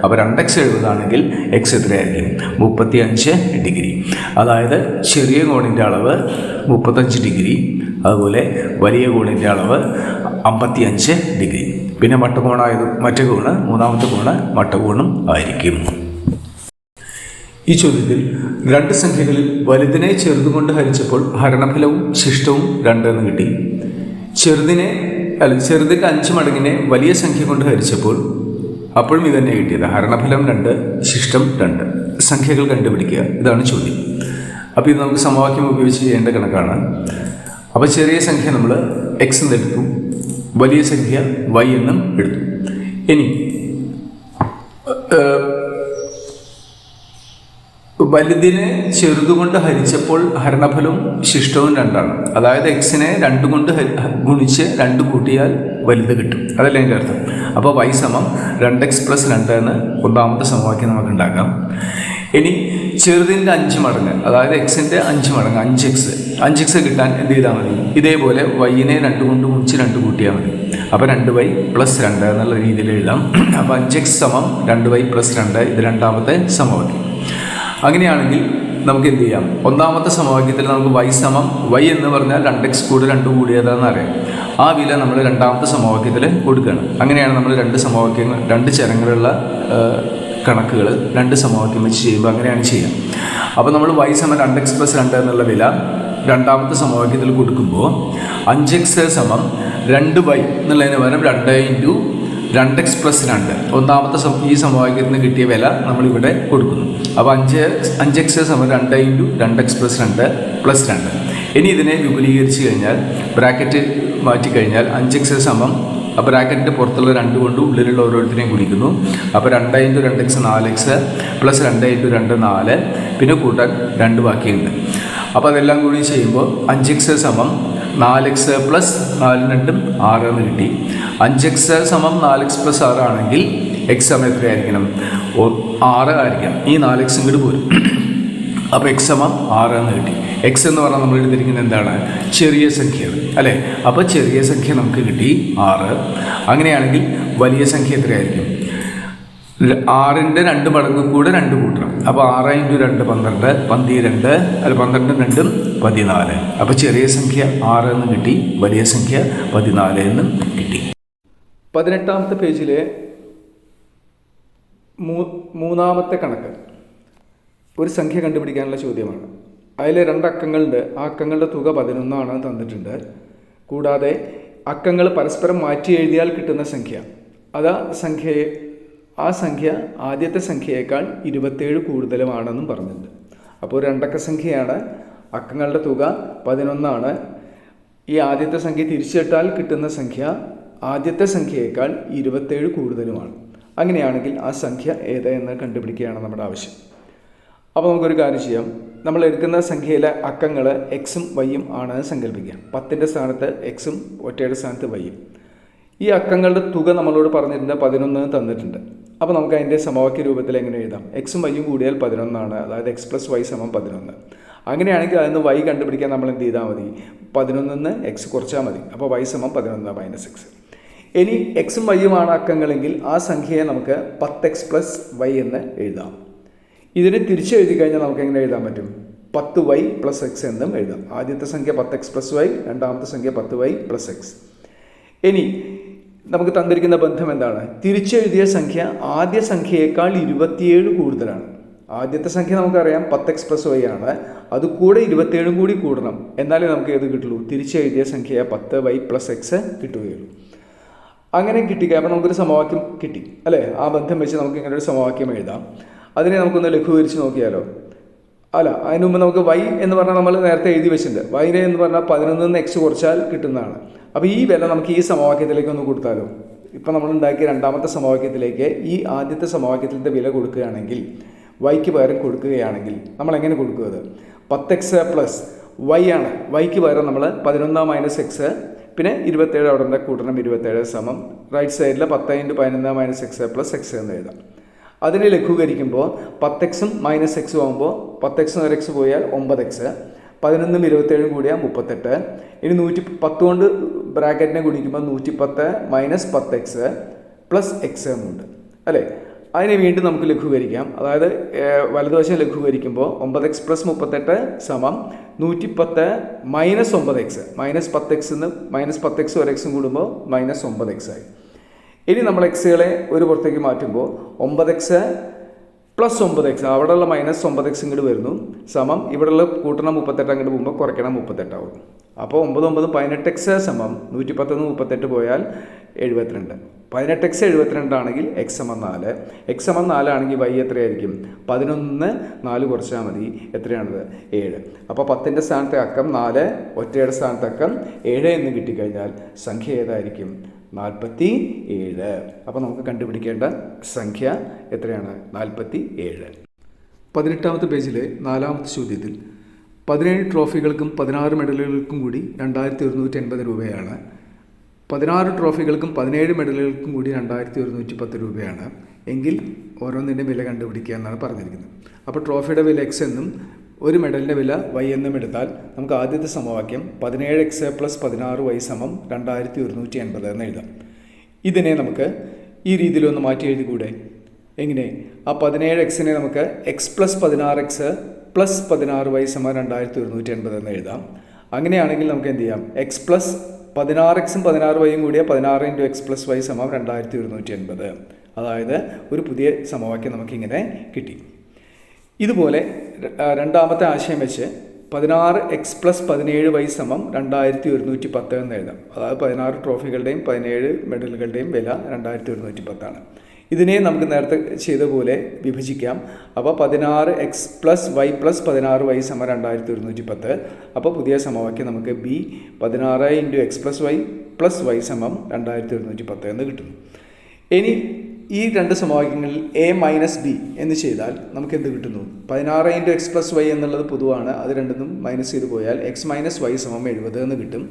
അപ്പോൾ 2x 70 ആണെങ്കിൽ എക്സ് എത്രയായിരിക്കും? 35 ഡിഗ്രി. അതായത് ചെറിയ കോണിൻ്റെ അളവ് 35 ഡിഗ്രി, അതുപോലെ വലിയ കോണിൻ്റെ അളവ് 55 ഡിഗ്രി. പിന്നെ മറ്റേ കോണ് മൂന്നാമത്തെ കോണ് മട്ടകോണും ആയിരിക്കും. ഈ ചോദ്യത്തിൽ 2 സംഖ്യകളിൽ വലുതിനെ ചെറുതുകൊണ്ട് ഹരിച്ചപ്പോൾ ഹരണഫലവും ശിഷ്ടവും 2 എന്ന് കിട്ടി. ചെറുതിൻ്റെ 5 മടങ്ങിനെ വലിയ സംഖ്യ കൊണ്ട് ഹരിച്ചപ്പോൾ അപ്പോഴും ഇതന്നെ കിട്ടിയത്. ഹരണഫലം 2, ശിഷ്ടം 2. സംഖ്യകൾ കണ്ടുപിടിക്കുക, ഇതാണ് ചോദ്യം. അപ്പോൾ ഇത് നമുക്ക് സമവാക്യം ഉപയോഗിച്ച് ചെയ്യേണ്ട കണക്കാണ്. അപ്പോൾ ചെറിയ സംഖ്യ നമ്മൾ എക്സ് എന്നെടുത്തു, വലിയ സംഖ്യ വൈ എന്നും എടുത്തു. ഇനി വലുതിനെ ചെറുതുകൊണ്ട് ഹരിച്ചപ്പോൾ ഹരണഫലവും ശിഷ്ടവും 2ആണ്. അതായത് എക്സിനെ 2 കൊണ്ട് ഗുണിച്ച് 2 കൂട്ടിയാൽ വലുത് കിട്ടും. അതല്ലേ എൻ്റെ അർത്ഥം. അപ്പോൾ y സമം 2x + 2 എന്ന് ഒന്നാമത്തെ സമവാക്യം നമുക്ക് ഉണ്ടാക്കാം. ഇനി ചെറുതിൻ്റെ 5 മടങ്ങ്, അതായത് എക്സിൻ്റെ 5 മടങ്ങ് 5x കിട്ടാൻ എന്ത് ചെയ്താൽ മതി? ഇതേപോലെ വൈനെ 2 കൊണ്ട് ഗുണിച്ച് 2 കൂട്ടിയാൽ മതി. അപ്പോൾ 2y + 2 എന്നുള്ള രീതിയിൽ എഴുതാം. അപ്പോൾ 5x സമം 2y + 2, ഇത് രണ്ടാമത്തെ സമവാക്യം. അങ്ങനെയാണെങ്കിൽ നമുക്ക് എന്ത് ചെയ്യാം? ഒന്നാമത്തെ സമവാക്യത്തിൽ നമുക്ക് y എന്ന് പറഞ്ഞാൽ 2x കൂടെ 2 കൂടിയതാണെന്ന് അറിയാം. ആ വില നമ്മൾ രണ്ടാമത്തെ സമവാക്യത്തിൽ കൊടുക്കുകയാണ്. അങ്ങനെയാണ് നമ്മൾ 2 സമവാക്യങ്ങൾ 2 ചരങ്ങളുള്ള കണക്കുകൾ 2 സമവാക്യം വെച്ച് ചെയ്യുമ്പോൾ അങ്ങനെയാണ് ചെയ്യുക. അപ്പോൾ നമ്മൾ y സമം 2x + 2 എന്നുള്ള വില രണ്ടാമത്തെ സമവാക്യത്തിൽ കൊടുക്കുമ്പോൾ 5x സമം 2y എന്നുള്ളതിന് പകരം 2 × 2x + 2 ഒന്നാമത്തെ ഈ സമവാക്യത്തിന് കിട്ടിയ വില നമ്മളിവിടെ കൊടുക്കുന്നു. അപ്പോൾ 5x സമം 2 × 2x + 2 ഇനി ഇതിനെ വിപുലീകരിച്ച് കഴിഞ്ഞാൽ ബ്രാക്കറ്റ് മാറ്റിക്കഴിഞ്ഞാൽ 5x സമം ആ ബ്രാക്കറ്റിൻ്റെ പുറത്തുള്ള 2 കൊണ്ട് ഉള്ളിലുള്ള ഓരോരുത്തരെയും കുടിക്കുന്നു. അപ്പോൾ 2 × 2x 4x + 2 × 2 4, പിന്നെ കൂട്ടാൻ 2 ബാക്കിയുണ്ട്. അപ്പോൾ അതെല്ലാം കൂടി ചെയ്യുമ്പോൾ 5x സമം 4x + 4 2 6 എന്ന് കിട്ടി. 5x സമം 4x + 6 ആണെങ്കിൽ x സമം എത്രയായിരിക്കണം? 6 ആയിരിക്കണം. ഈ 4x ഇങ്ങോട്ട് പോരും. അപ്പോൾ x സമം 6 എന്ന് കിട്ടി. x എന്ന് പറഞ്ഞാൽ നമ്മൾ എടുത്തിരിക്കുന്നത് എന്താണ്? ചെറിയ സംഖ്യയാണ് അല്ലേ? അപ്പോൾ ചെറിയ സംഖ്യ നമുക്ക് കിട്ടി 6. അങ്ങനെയാണെങ്കിൽ വലിയ സംഖ്യ എത്രയായിരിക്കും? 6ൻ്റെ 2 മടങ്ങ് കൂടെ 2 കൂട്ടണം. അപ്പോൾ 6 × 2 12, 12 അല്ല 12 2 14. അപ്പോൾ ചെറിയ സംഖ്യ 6 എന്ന് കിട്ടി, വലിയ സംഖ്യ 14 എന്നും കിട്ടി. 18ാമത്തെ പേജിലെ മൂന്നാമത്തെ കണക്ക് ഒരു സംഖ്യ കണ്ടുപിടിക്കാനുള്ള ചോദ്യമാണ്. അതിൽ 2 അക്കങ്ങളുണ്ട്. ആ അക്കങ്ങളുടെ തുക 11 തന്നിട്ടുണ്ട്. കൂടാതെ അക്കങ്ങൾ പരസ്പരം മാറ്റി എഴുതിയാൽ കിട്ടുന്ന സംഖ്യ, ആ സംഖ്യ ആദ്യത്തെ സംഖ്യയേക്കാൾ 27 കൂടുതലുമാണെന്നും പറഞ്ഞിട്ടുണ്ട്. അപ്പോൾ 2 അക്ക സംഖ്യയാണ്, അക്കങ്ങളുടെ തുക 11. ഈ ആദ്യത്തെ സംഖ്യ തിരിച്ചിട്ടാൽ കിട്ടുന്ന സംഖ്യ ആദ്യത്തെ സംഖ്യയേക്കാൾ 27 കൂടുതലുമാണ്. അങ്ങനെയാണെങ്കിൽ ആ സംഖ്യ ഏതെന്ന് കണ്ടുപിടിക്കുകയാണ് നമ്മുടെ ആവശ്യം. അപ്പോൾ നമുക്കൊരു കാര്യം ചെയ്യാം. നമ്മൾ എടുക്കുന്ന സംഖ്യയിലെ അക്കങ്ങൾ എക്സും വൈയും ആണെന്ന് സങ്കല്പിക്കാം. 10ൻ്റെ സ്ഥാനത്ത് എക്സും ഒറ്റയുടെ സ്ഥാനത്ത് വൈയും. ഈ അക്കങ്ങളുടെ തുക നമ്മളോട് പറഞ്ഞിട്ടുണ്ട്, 11 തന്നിട്ടുണ്ട്. അപ്പോൾ നമുക്ക് അതിൻ്റെ സമവാക്യ രൂപത്തിൽ എങ്ങനെ എഴുതാം? എക്സും വൈയും കൂടിയാൽ 11, അതായത് x + y = 11. അങ്ങനെയാണെങ്കിൽ അതിന് y കണ്ടുപിടിക്കാൻ നമ്മൾ എന്ത് ചെയ്താൽ മതി? 11 x കുറച്ചാൽ മതി. അപ്പോൾ y = 11 - x. ഇനി എക്സും വൈയുമാണ് അക്കങ്ങളെങ്കിൽ ആ സംഖ്യയെ നമുക്ക് 10x + y എന്ന് എഴുതാം. ഇതിനെ തിരിച്ചെഴുതി കഴിഞ്ഞാൽ നമുക്ക് എങ്ങനെ എഴുതാൻ പറ്റും? 10y + x എന്നും എഴുതാം. ആദ്യത്തെ സംഖ്യ 10x + y, രണ്ടാമത്തെ സംഖ്യ 10y + x. ഇനി നമുക്ക് തന്നിരിക്കുന്ന ബന്ധം എന്താണ്? തിരിച്ചെഴുതിയ സംഖ്യ ആദ്യ സംഖ്യയേക്കാൾ 27 കൂടുതലാണ്. ആദ്യത്തെ സംഖ്യ നമുക്കറിയാം 10x + y ആണ്. അത് കൂടെ 27 കൂടി കൂടണം, എന്നാലേ നമുക്ക് ഏത് കിട്ടുള്ളൂ? തിരിച്ചെഴുതിയ സംഖ്യ 10y + x കിട്ടുകയുള്ളൂ. അങ്ങനെ കിട്ടിക്കുക. അപ്പോൾ നമുക്കൊരു സമവാക്യം കിട്ടി അല്ലേ? ആ ബന്ധം വെച്ച് നമുക്ക് ഇങ്ങനെ ഒരു സമവാക്യം എഴുതാം. അതിനെ നമുക്കൊന്ന് ലഘൂകരിച്ച് നോക്കിയാലോ? അല്ല, അതിന് മുമ്പ് നമുക്ക് y എന്ന് പറഞ്ഞാൽ നമ്മൾ നേരത്തെ എഴുതി വെച്ചിട്ടുണ്ട്. y എന്ന് പറഞ്ഞാൽ 11 x കുറച്ചാൽ കിട്ടുന്നതാണ്. അപ്പോൾ ഈ വില നമുക്ക് ഈ സമവാക്യത്തിലേക്ക് ഒന്ന് കൊടുത്താലോ? ഇപ്പം നമ്മൾ ഉണ്ടാക്കിയ രണ്ടാമത്തെ സമവാക്യത്തിലേക്ക് ഈ ആദ്യത്തെ സമവാക്യത്തിൻ്റെ വില കൊടുക്കുകയാണെങ്കിൽ, വൈക്ക് പകരം കൊടുക്കുകയാണെങ്കിൽ നമ്മൾ എങ്ങനെ കൊടുക്കുക? അത് 10x + y ആണ്. വൈക്ക് പകരം നമ്മൾ 11 - x, പിന്നെ 27 അവിടെ ഉണ്ട്, കൂട്ടണം 27 സമം റൈറ്റ് സൈഡിൽ 10 × 11 - x + x എന്ന് എഴുതാം. അതിനെ ലഘൂകരിക്കുമ്പോൾ 10x - x ആകുമ്പോൾ 10x × x പോയാൽ 9x, 11 27 കൂടിയാൽ 38. ഇനി 110 കൊണ്ട് ബ്രാക്കറ്റിനെ ഗുണിക്കുമ്പോൾ 110 - 10x + x എന്നുണ്ട് അല്ലേ? അതിനെ വീണ്ടും നമുക്ക് ലഘൂകരിക്കാം. അതായത് വലതുവശം ലഘൂകരിക്കുമ്പോൾ 9x + 38 സമം 110 - 9x. -10x നിന്ന് -10x ഒരു x കൂടുമ്പോൾ -9x ആയി. ഇനി നമ്മൾ എക്സുകളെ ഒരു പുറത്തേക്ക് മാറ്റുമ്പോൾ 9x + 9x, അവിടെയുള്ള -9x ഇങ്ങോട്ട് വരുന്നു, സമം ഇവിടെയുള്ള കൂട്ടണം 38 അങ്ങോട്ട് പോകുമ്പോൾ കുറയ്ക്കണം 38 ആവും. അപ്പോൾ 9 9 18x സമം 110 നിന്ന് 38 പോയാൽ 72. 18x 72 ആണെങ്കിൽ x = 4. x = 4 ആണെങ്കിൽ y എത്രയായിരിക്കും? 11 4 കുറച്ചാൽ മതി. എത്രയാണത്? 7. അപ്പോൾ 10ൻ്റെ സ്ഥാനത്തെ അക്കം 4, ഒറ്റയുടെ സ്ഥാനത്തെ അക്കം 7 എന്ന് കിട്ടിക്കഴിഞ്ഞാൽ സംഖ്യ ഏതായിരിക്കും? 47. അപ്പോൾ നമുക്ക് കണ്ടുപിടിക്കേണ്ട സംഖ്യ എത്രയാണ്? 47. 18ാമത്തെ പേജിലെ 4ാമത്തെ ചോദ്യത്തിൽ 17 ട്രോഫികൾക്കും 16 മെഡലുകൾക്കും കൂടി 2180 രൂപയാണ്. 16 ട്രോഫികൾക്കും 17 മെഡലുകൾക്കും കൂടി 2110 രൂപയാണ്. എങ്കിൽ ഓരോന്നിൻ്റെ വില കണ്ടുപിടിക്കുക എന്നാണ് പറഞ്ഞിരിക്കുന്നത്. അപ്പോൾ ട്രോഫിയുടെ വില എക്സ് എന്നും ഒരു മെഡലിൻ്റെ വില വൈ എന്നും എടുത്താൽ നമുക്ക് ആദ്യത്തെ സമവാക്യം 17x + 16y = 2180 എന്ന് എഴുതാം. ഇതിനെ നമുക്ക് ഈ രീതിയിലൊന്ന് മാറ്റി എഴുതിക്കൂടെ? എങ്ങനെ? ആ 17xനെ നമുക്ക് x + 16x + 16y = 2180 എന്ന് എഴുതാം. അങ്ങനെയാണെങ്കിൽ നമുക്ക് എന്ത് ചെയ്യാം? x + 16xും 16yയും കൂടിയ 16 × x + y = 2180. അതായത് ഒരു പുതിയ സമവാക്യം നമുക്കിങ്ങനെ കിട്ടി. ഇതുപോലെ രണ്ടാമത്തെ ആശയം വെച്ച് 16x + 17y = 2110 എന്ന് എഴുതാം. അതായത് 16 ട്രോഫികളുടെയും 17 മെഡലുകളുടെയും വില 2110 ആണ്. ഇതിനെ നമുക്ക് നേരത്തെ ചെയ്ത പോലെ വിഭജിക്കാം. അപ്പോൾ 16x + y + 16y = 2110. അപ്പോൾ പുതിയ സമവാക്യം നമുക്ക് b 16 × x + y + y = 2110 എന്ന് കിട്ടുന്നു. ഇനി ഈ രണ്ട് സമവാക്യങ്ങളിൽ a - b എന്ന് ചെയ്താൽ നമുക്ക് എന്ത് കിട്ടുന്നു? 16 × x + y എന്നുള്ളത് പൊതുവാണ്. അത് രണ്ടും മൈനസ് ചെയ്ത് പോയാൽ x - y = 70 എന്ന് കിട്ടും.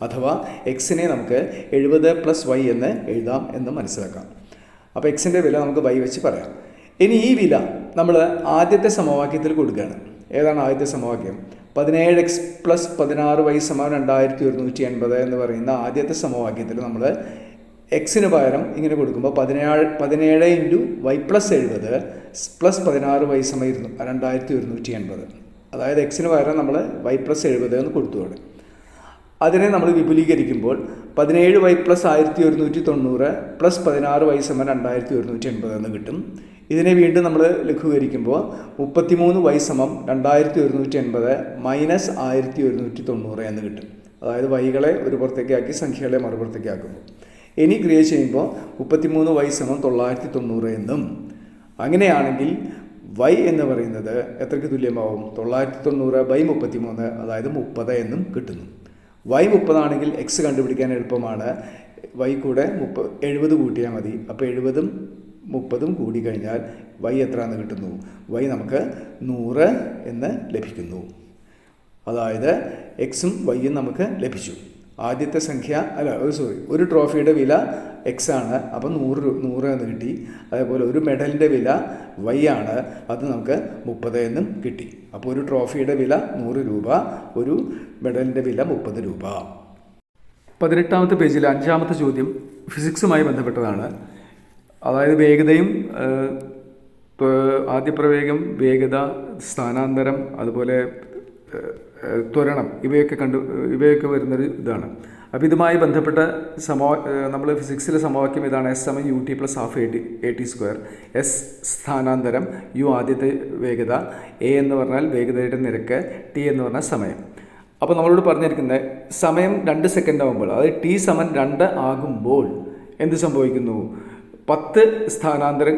അഥവാ എക്സിനെ നമുക്ക് 70 + y എന്ന് എഴുതാം എന്ന് മനസ്സിലാക്കാം. അപ്പോൾ എക്സിൻ്റെ വില നമുക്ക് y വെച്ച് പറയാം. ഇനി ഈ വില നമ്മൾ ആദ്യത്തെ സമവാക്യത്തിൽ കൊടുക്കുകയാണ്. ഏതാണ് ആദ്യത്തെ സമവാക്യം? 17x + 16y = 2180 എന്ന് പറയുന്ന ആദ്യത്തെ സമവാക്യത്തിൽ നമ്മൾ എക്സിന് പകരം ഇങ്ങനെ കൊടുക്കുമ്പോൾ 17 × y + 70 + 16y = 2180. അതായത് എക്സിന് പകരം നമ്മൾ y + 70 എന്ന് കൊടുത്തുകൊണ്ട് അതിനെ നമ്മൾ വിപുലീകരിക്കുമ്പോൾ 17y + 1190 + 16y = 2180 എന്ന് കിട്ടും. ഇതിനെ വീണ്ടും നമ്മൾ ലഘൂകരിക്കുമ്പോൾ 33y = 2180 - 1190 എന്ന് കിട്ടും. അതായത് വൈകളെ ഒരു പുറത്തേക്കാക്കി സംഖ്യകളെ മറുപുറത്തേക്കാക്കുമ്പോൾ ഇനി ക്രിയ ചെയ്യുമ്പോൾ 33y = 990 എന്നും അങ്ങനെയാണെങ്കിൽ y എന്ന് പറയുന്നത് എത്രയ്ക്ക് തുല്യമാവും? 990/33 അതായത് 30 എന്നും കിട്ടുന്നു. y 30 ആണെങ്കിൽ എക്സ് കണ്ടുപിടിക്കാൻ എളുപ്പമാണ്. y കൂടെ 70 കൂട്ടിയാൽ മതി. അപ്പോൾ 70ഉം 30ഉം കൂടി കഴിഞ്ഞാൽ y എത്രയാണെന്ന് കിട്ടുന്നു? y നമുക്ക് 100 എന്ന് ലഭിക്കുന്നു. അതായത് എക്സും വൈയും നമുക്ക് ലഭിച്ചു. ആദ്യത്തെ സംഖ്യ ഒരു ട്രോഫിയുടെ വില എക്സ് ആണ്. അപ്പോൾ 100 എന്ന് കിട്ടി. അതേപോലെ ഒരു മെഡലിൻ്റെ വില വൈ ആണ്. അത് നമുക്ക് 30 എന്നും കിട്ടി. അപ്പോൾ ഒരു ട്രോഫിയുടെ വില 100 രൂപ, ഒരു മെഡലിൻ്റെ വില 30 രൂപ. 18ാമത്തെ പേജിൽ 5ാമത്തെ ചോദ്യം ഫിസിക്സുമായി ബന്ധപ്പെട്ടതാണ്. അതായത് വേഗതയും ആദ്യപ്രവേഗം, വേഗത, സ്ഥാനാന്തരം, അതുപോലെ ത്വരണം ഇവയൊക്കെ വരുന്നൊരു ഇതാണ്. അപ്പോൾ ഇതുമായി ബന്ധപ്പെട്ട നമ്മൾ ഫിസിക്സിലെ സമവാക്യം ഇതാണ്. S = ut + ½ at². S സ്ഥാനാന്തരം, u ആദ്യത്തെ വേഗത, a എന്ന് പറഞ്ഞാൽ വേഗതയുടെ നിരക്ക്, t എന്ന് പറഞ്ഞാൽ സമയം. അപ്പോൾ നമ്മളോട് പറഞ്ഞിരിക്കുന്നത് സമയം 2 സെക്കൻഡ് ആകുമ്പോൾ, അതായത് t = 2 ആകുമ്പോൾ എന്ത് സംഭവിക്കുന്നു? 10 സ്ഥാനാന്തരം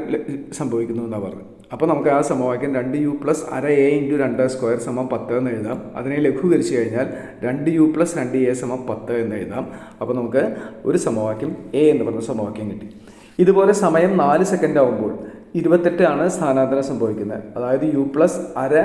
സംഭവിക്കുന്നു എന്നാണ് പറഞ്ഞത്. അപ്പോൾ നമുക്ക് ആ സമവാക്യം 2u + ½ a × 2² = 10 എന്ന് എഴുതാം. അതിനെ ലഘൂകരിച്ച് കഴിഞ്ഞാൽ 2u + 2a = 10 എന്ന് എഴുതാം. അപ്പോൾ നമുക്ക് ഒരു സമവാക്യം a എന്ന് പറഞ്ഞ സമവാക്യം കിട്ടി. ഇതുപോലെ സമയം 4 സെക്കൻഡ് ആകുമ്പോൾ 28 ആണ് സ്ഥാനാന്തരം സംഭവിക്കുന്നത്. അതായത് u + ½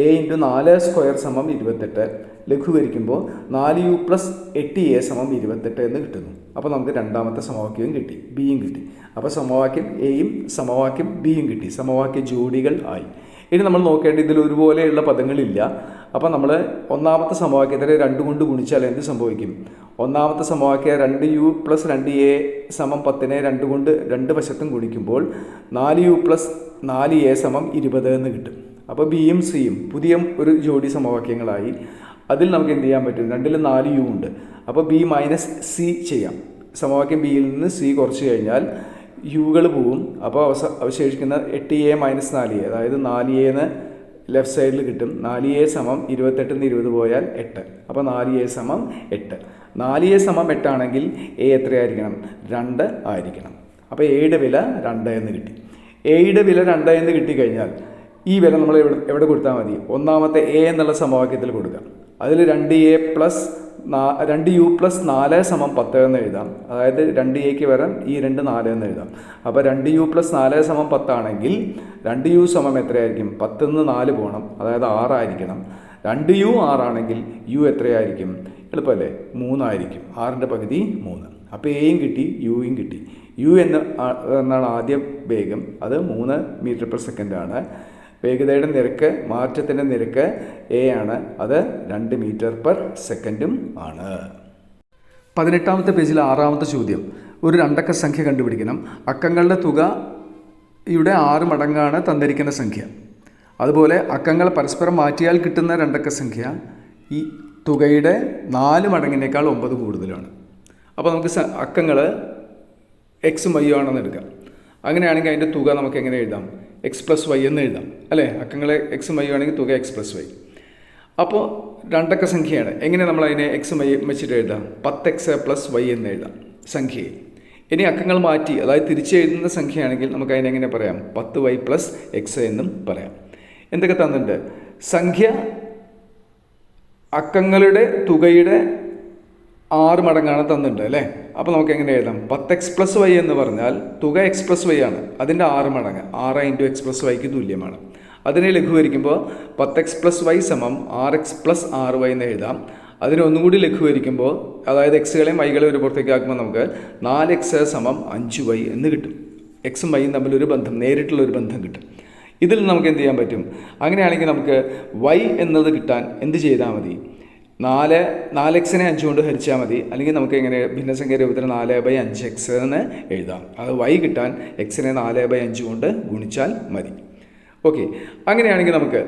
a × 4² = 28. ലഘൂകരിക്കുമ്പോൾ 4u + 8a = 28 എന്ന് കിട്ടുന്നു. അപ്പോൾ നമുക്ക് രണ്ടാമത്തെ സമവാക്യവും കിട്ടി, ബിയും കിട്ടി. അപ്പോൾ സമവാക്യം എയും സമവാക്യം ബിയും കിട്ടി. സമവാക്യ ജോഡികൾ ആയി. ഇനി നമ്മൾ നോക്കേണ്ടത് ഇതിൽ ഒരുപോലെയുള്ള പദങ്ങളില്ല. അപ്പോൾ നമ്മൾ ഒന്നാമത്തെ സമവാക്യത്തിനെ 2 കൊണ്ട് ഗുണിച്ചാൽ എന്ത് സംഭവിക്കും? ഒന്നാമത്തെ സമവാക്യം 2u + 2a = 10നെ 2 കൊണ്ട് 2 വശത്തും ഗുണിക്കുമ്പോൾ 4u + 4a = 20 എന്ന് കിട്ടും. അപ്പോൾ ബിയും സിയും പുതിയ ഒരു ജോഡി സമവാക്യങ്ങളായി. അതിൽ നമുക്ക് എന്ത് ചെയ്യാൻ പറ്റും? 2ൽ 4u ഉണ്ട്. അപ്പോൾ b - c ചെയ്യാം. സമവാക്യം ബിയിൽ നിന്ന് സി കുറച്ച് കഴിഞ്ഞാൽ യുകൾ പോവും. അപ്പോൾ അവശേഷിക്കുന്ന 8a - 4a, അതായത് 4a എന്ന് ലെഫ്റ്റ് സൈഡിൽ കിട്ടും. 4a = 28 നിന്ന് 20 പോയാൽ 8. അപ്പോൾ 4a = 8. 4a = 8 ആണെങ്കിൽ a എത്രയായിരിക്കണം? 2 ആയിരിക്കണം. അപ്പോൾ എയുടെ വില 2 എന്ന് കിട്ടി. എയുടെ വില 2 എന്ന് കിട്ടിക്കഴിഞ്ഞാൽ ഈ വില നമ്മൾ എവിടെ കൊടുത്താൽ മതി? ഒന്നാമത്തെ a എന്നുള്ള സമവാക്യത്തിൽ കൊടുക്കാം. അതിൽ 2a + 2u+4 സമം 10 എന്ന് എഴുതാം. അതായത് 2a പകരം ഈ 2 4 എന്ന് എഴുതാം. അപ്പോൾ 2u+4 സമം 10 ആണെങ്കിൽ 2u സമം എത്രയായിരിക്കും? 10 നിന്ന് 4 പോകണം, അതായത് 6 ആയിരിക്കണം. 2u 6 ആണെങ്കിൽ u എത്രയായിരിക്കും? എളുപ്പമല്ലേ? 3 ആയിരിക്കും. 6ൻ്റെ പകുതി 3. അപ്പോൾ എയും കിട്ടി, യുയും കിട്ടി. യു എന്നാണ് ആദ്യ വേഗം, അത് 3 മീറ്റർ/സെക്കൻഡ് ആണ്. വേഗതയുടെ നിരക്ക്, മാറ്റത്തിൻ്റെ നിരക്ക് എ ആണ്, അത് 2 മീറ്റർ/സെക്കൻഡും ആണ്. 18ാമത്തെ പേജിൽ 6ാമത്തെ ചോദ്യം. ഒരു രണ്ടക്ക സംഖ്യ കണ്ടുപിടിക്കണം. അക്കങ്ങളുടെ തുകയുടെ 6 മടങ്ങാണ് തന്നിരിക്കുന്ന സംഖ്യ. അതുപോലെ അക്കങ്ങൾ പരസ്പരം മാറ്റിയാൽ കിട്ടുന്ന രണ്ടക്ക സംഖ്യ ഈ തുകയുടെ 4 മടങ്ങിനേക്കാൾ 9 കൂടുതലാണ്. അപ്പോൾ നമുക്ക് അക്കങ്ങൾ എക്സും വൈയും ആണെന്ന് എടുക്കാം. അങ്ങനെയാണെങ്കിൽ അതിൻ്റെ തുക നമുക്ക് എങ്ങനെ എഴുതാം? x+y എന്ന് എഴുതാം, അല്ലേ? അക്കങ്ങളെ എക്സും വൈയും ആണെങ്കിൽ തുക x+y. അപ്പോൾ രണ്ടക്ക സംഖ്യയാണ്. എങ്ങനെ നമ്മൾ അതിനെ എക്സും വൈ വെച്ചിട്ട് എഴുതാം? 10x+y എന്ന് എഴുതാം സംഖ്യയെ. ഇനി അക്കങ്ങൾ മാറ്റി, അതായത് തിരിച്ചെഴുതുന്ന സംഖ്യയാണെങ്കിൽ നമുക്ക് അതിനെങ്ങനെ പറയാം? 10y+x എന്നും പറയാം. എന്തൊക്കെ തന്നിട്ടുണ്ട്? സംഖ്യ അക്കങ്ങളുടെ തുകയുടെ 6 മടങ്ങാണ് തന്നിട്ടുണ്ട്, അല്ലേ? അപ്പോൾ നമുക്ക് എങ്ങനെ എഴുതാം? 10x+y എന്ന് പറഞ്ഞാൽ തുക x+y ആണ്, അതിൻ്റെ 6 മടങ്ങ് 6 × x+yക്ക് തുല്യമാണ്. അതിനെ ലഘൂകരിക്കുമ്പോൾ 10x+y സമം 6x+6y എന്ന് എഴുതാം. അതിനെ ഒന്നുകൂടി ലഘൂകരിക്കുമ്പോൾ, അതായത് എക്സുകളെയും വൈകളെയും ഒരു പുറത്തേക്ക് ആക്കുമ്പോൾ നമുക്ക് 4x സമം 5y എന്ന് കിട്ടും. എക്സും വൈയും തമ്മിലൊരു ബന്ധം, നേരിട്ടുള്ളൊരു ബന്ധം കിട്ടും. ഇതിൽ നമുക്ക് എന്ത് ചെയ്യാൻ പറ്റും? അങ്ങനെയാണെങ്കിൽ നമുക്ക് y എന്നത് കിട്ടാൻ എന്ത് ചെയ്താൽ മതി? 4x-നെ 5 കൊണ്ട് ഹരിച്ചാൽ മതി. അല്ലെങ്കിൽ നമുക്ക് എങ്ങനെ ഭിന്നസംഖ്യ രൂപത്തിൽ 4/5x എന്ന് എഴുതാം. അത് y കിട്ടാൻ x-നെ 4/5 കൊണ്ട് ഗുണിച്ചാൽ മതി. ഓക്കെ, അങ്ങനെയാണെങ്കിൽ നമുക്ക്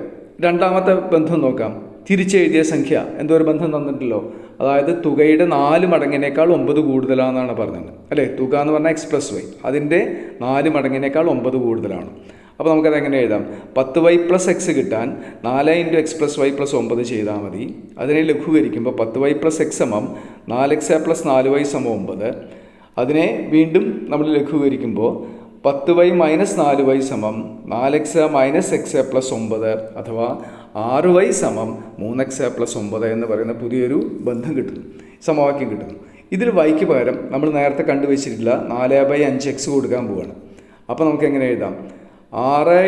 രണ്ടാമത്തെ ബന്ധം നോക്കാം. തിരിച്ചെഴുതിയ സംഖ്യ എന്തോ ഒരു ബന്ധം തന്നിട്ടുണ്ടല്ലോ. അതായത് തുകയുടെ 4 മടങ്ങിനേക്കാൾ 9 കൂടുതലാണെന്നാണ് പറഞ്ഞത്, അല്ലേ? തുക എന്ന് പറഞ്ഞാൽ x+y, അതിൻ്റെ 4 മടങ്ങിനേക്കാൾ 9 കൂടുതലാണ്. അപ്പോൾ നമുക്കത് എങ്ങനെ എഴുതാം? 10y+x കിട്ടാൻ 4 × x+y+9 ചെയ്താൽ മതി. അതിനെ ലഘൂകരിക്കുമ്പോൾ 10y+x സമം 4x+4y സമം 9. അതിനെ വീണ്ടും നമ്മൾ ലഘൂകരിക്കുമ്പോൾ 10y - 4y സമം 4x - x+9 അഥവാ 6y സമം 3x+9 എന്ന് പറയുന്ന പുതിയൊരു ബന്ധം കിട്ടുന്നു, സമവാക്യം കിട്ടുന്നു. ഇതിൽ വൈക്ക് പകരം നമ്മൾ നേരത്തെ കണ്ടുവച്ചിട്ടില്ല 4/5x കൊടുക്കാൻ പോവുകയാണ്. അപ്പോൾ നമുക്ക് എങ്ങനെ എഴുതാം? 6 ×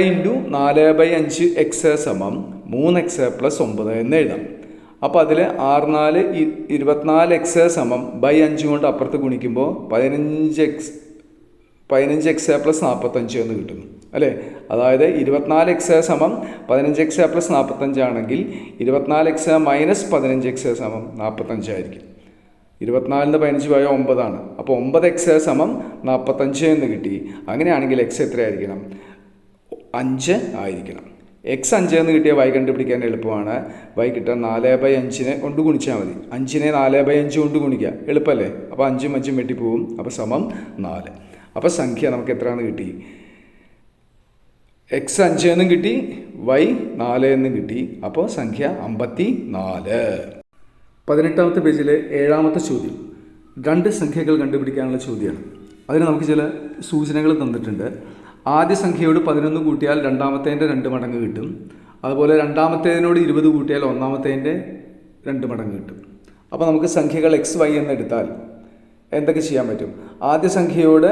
4/5x സമം 3x+9 എന്ന് എഴുതാം. അപ്പോൾ അതിൽ 6 4 24x സമം 5 കൊണ്ട് അപ്പുറത്ത് ഗുണിക്കുമ്പോൾ 15x+45 എന്ന് കിട്ടുന്നു, അല്ലേ? അതായത് 24x സമം 15x+45 ആണെങ്കിൽ 24x - 15x സമം 45 ആയിരിക്കും. 24-ന് 15 പോയ 9 ആണ്. അപ്പോൾ 9x സമം 45 എന്ന് കിട്ടി. അങ്ങനെയാണെങ്കിൽ x എത്രയായിരിക്കണം? 5 ആയിരിക്കണം. x 5 എന്ന് കിട്ടിയ y കണ്ടുപിടിക്കാൻ എളുപ്പമാണ്. y കിട്ടാൻ 4/5-നെ കൊണ്ട് ഗുണിച്ചാൽ മതി. 5-നെ 4/5 കൊണ്ട് ഗുണിക്കുക, എളുപ്പമല്ലേ? അപ്പോൾ 5 5 വെട്ടിപ്പോവും. അപ്പോൾ സമം 4. അപ്പോൾ സംഖ്യ നമുക്ക് എത്രയാണെന്ന് കിട്ടി? x 5 എന്നും കിട്ടി, y 4 എന്നും കിട്ടി. അപ്പോൾ സംഖ്യ 54. 18ാമത്തെ പേജിലെ 7ാമത്തെ ചോദ്യം. 2 സംഖ്യകൾ കണ്ടുപിടിക്കാനുള്ള ചോദ്യമാണ്. അതിന് നമുക്ക് ചില സൂചനകൾ തന്നിട്ടുണ്ട്. ആദ്യ സംഖ്യയോട് 11 കൂട്ടിയാൽ രണ്ടാമത്തേൻ്റെ 2 മടങ്ങ് കിട്ടും. അതുപോലെ രണ്ടാമത്തേതിനോട് 20 കൂട്ടിയാൽ ഒന്നാമത്തേൻ്റെ 2 മടങ്ങ് കിട്ടും. അപ്പോൾ നമുക്ക് സംഖ്യകൾ x y എന്നെടുത്താൽ എന്തൊക്കെ ചെയ്യാൻ പറ്റും? ആദ്യ സംഖ്യയോട്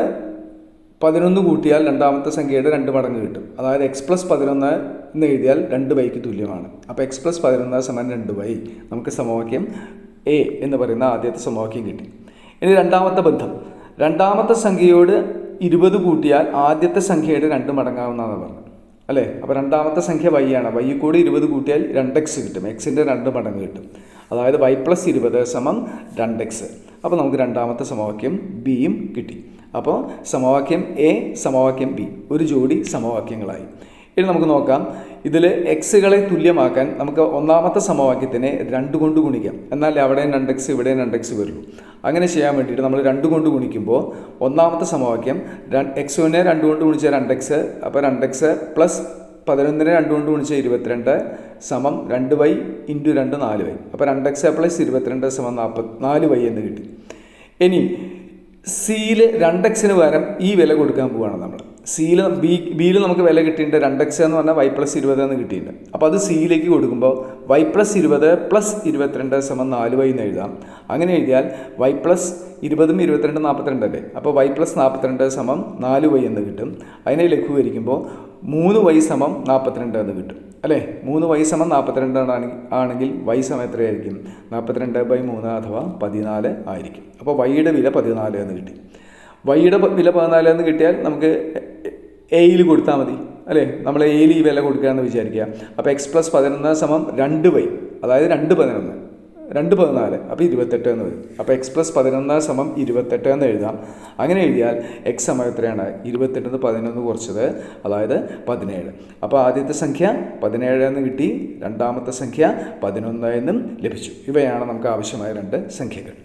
11 കൂട്ടിയാൽ രണ്ടാമത്തെ സംഖ്യയുടെ 2 മടങ്ങ് കിട്ടും. അതായത് x+11 എന്ന് എഴുതിയാൽ 2y തുല്യമാണ്. അപ്പോൾ x+11 സമം 2y. നമുക്ക് സമവാക്യം എ എന്ന് പറയുന്ന ആദ്യത്തെ സമവാക്യം കിട്ടി. ഇനി രണ്ടാമത്തെ ബന്ധം. രണ്ടാമത്തെ സംഖ്യയോട് 20 കൂട്ടിയാൽ ആദ്യത്തെ സംഖ്യയുടെ 2 മടങ്ങാവുന്നതാണ് പറഞ്ഞത്, അല്ലേ? അപ്പോൾ രണ്ടാമത്തെ സംഖ്യ y ആണ്. y കൂടി 20 കൂട്ടിയാൽ 2x കിട്ടും. എക്സിൻ്റെ 2 മടങ്ങ് കിട്ടും. അതായത് y+20 സമം 2x. അപ്പോൾ നമുക്ക് രണ്ടാമത്തെ സമവാക്യം ബിയും കിട്ടി. അപ്പോൾ സമവാക്യം എ, സമവാക്യം ബി, ഒരു ജോഡി സമവാക്യങ്ങളായി. ഇനി നമുക്ക് നോക്കാം. ഇതിൽ എക്സുകളെ തുല്യമാക്കാൻ നമുക്ക് ഒന്നാമത്തെ സമവാക്യത്തിനെ 2 കൊണ്ട് ഗുണിക്കാം. എന്നാൽ അവിടെയും 2x ഇവിടെയും 2x വരുള്ളൂ. അങ്ങനെ ചെയ്യാൻ വേണ്ടിയിട്ട് നമ്മൾ 2 കൊണ്ട് ഗുണിക്കുമ്പോൾ ഒന്നാമത്തെ സമവാക്യം x1-നെ 2 കൊണ്ട് ഗുണിച്ചാൽ 2x, അപ്പോൾ 2x പ്ലസ് 11-നെ 2 കൊണ്ട് ഗുണിച്ചാൽ 22 സമം 2y × 2 4y. അപ്പോൾ 2x + 22 സമം 4y എന്ന് കിട്ടി. ഇനി സിയിൽ 2x-ന് പകരം ഈ വില കൊടുക്കാൻ പോവുകയാണ് നമ്മൾ. സിയിൽ ബിയിൽ നമുക്ക് വില കിട്ടിയിട്ടുണ്ട് 2x എന്ന് പറഞ്ഞാൽ y+20 എന്ന് കിട്ടിയിട്ടുണ്ട്. അപ്പോൾ അത് സിയിലേക്ക് കൊടുക്കുമ്പോൾ y+20 + 22 = 4y എന്ന് എഴുതാം. അങ്ങനെ എഴുതിയാൽ y+20 22 42 അല്ലേ, അപ്പോൾ y+42 = 4y എന്ന് കിട്ടും. അതിനെ ലഘൂകരിക്കുമ്പോൾ 3y = 42 എന്ന് കിട്ടും അല്ലേ. 3y = 42 ആണെങ്കിൽ y എത്രയായിരിക്കും? 42/3 അഥവാ 14 ആയിരിക്കും. അപ്പോൾ വൈയുടെ വില 14 എന്ന് കിട്ടി. വൈയുടെ വില 14 എന്ന് കിട്ടിയാൽ നമുക്ക് എയിൽ കൊടുത്താൽ മതി അല്ലേ. നമ്മൾ എയിൽ ഈ വില കൊടുക്കുകയെന്ന് വിചാരിക്കുക. അപ്പോൾ x+11 = 2y, അതായത് 2 14, അപ്പോൾ 28 എന്ന് വരും. അപ്പോൾ x+11 = 28 എന്ന് എഴുതാം. അങ്ങനെ എഴുതിയാൽ x എത്രയാണ്? 28 11 കുറച്ചത്, അതായത് 17. അപ്പോൾ ആദ്യത്തെ സംഖ്യ 17 എന്ന് കിട്ടി, രണ്ടാമത്തെ സംഖ്യ 11 എന്നും ലഭിച്ചു. ഇവയാണ് നമുക്ക് ആവശ്യമായ 2 സംഖ്യകൾ.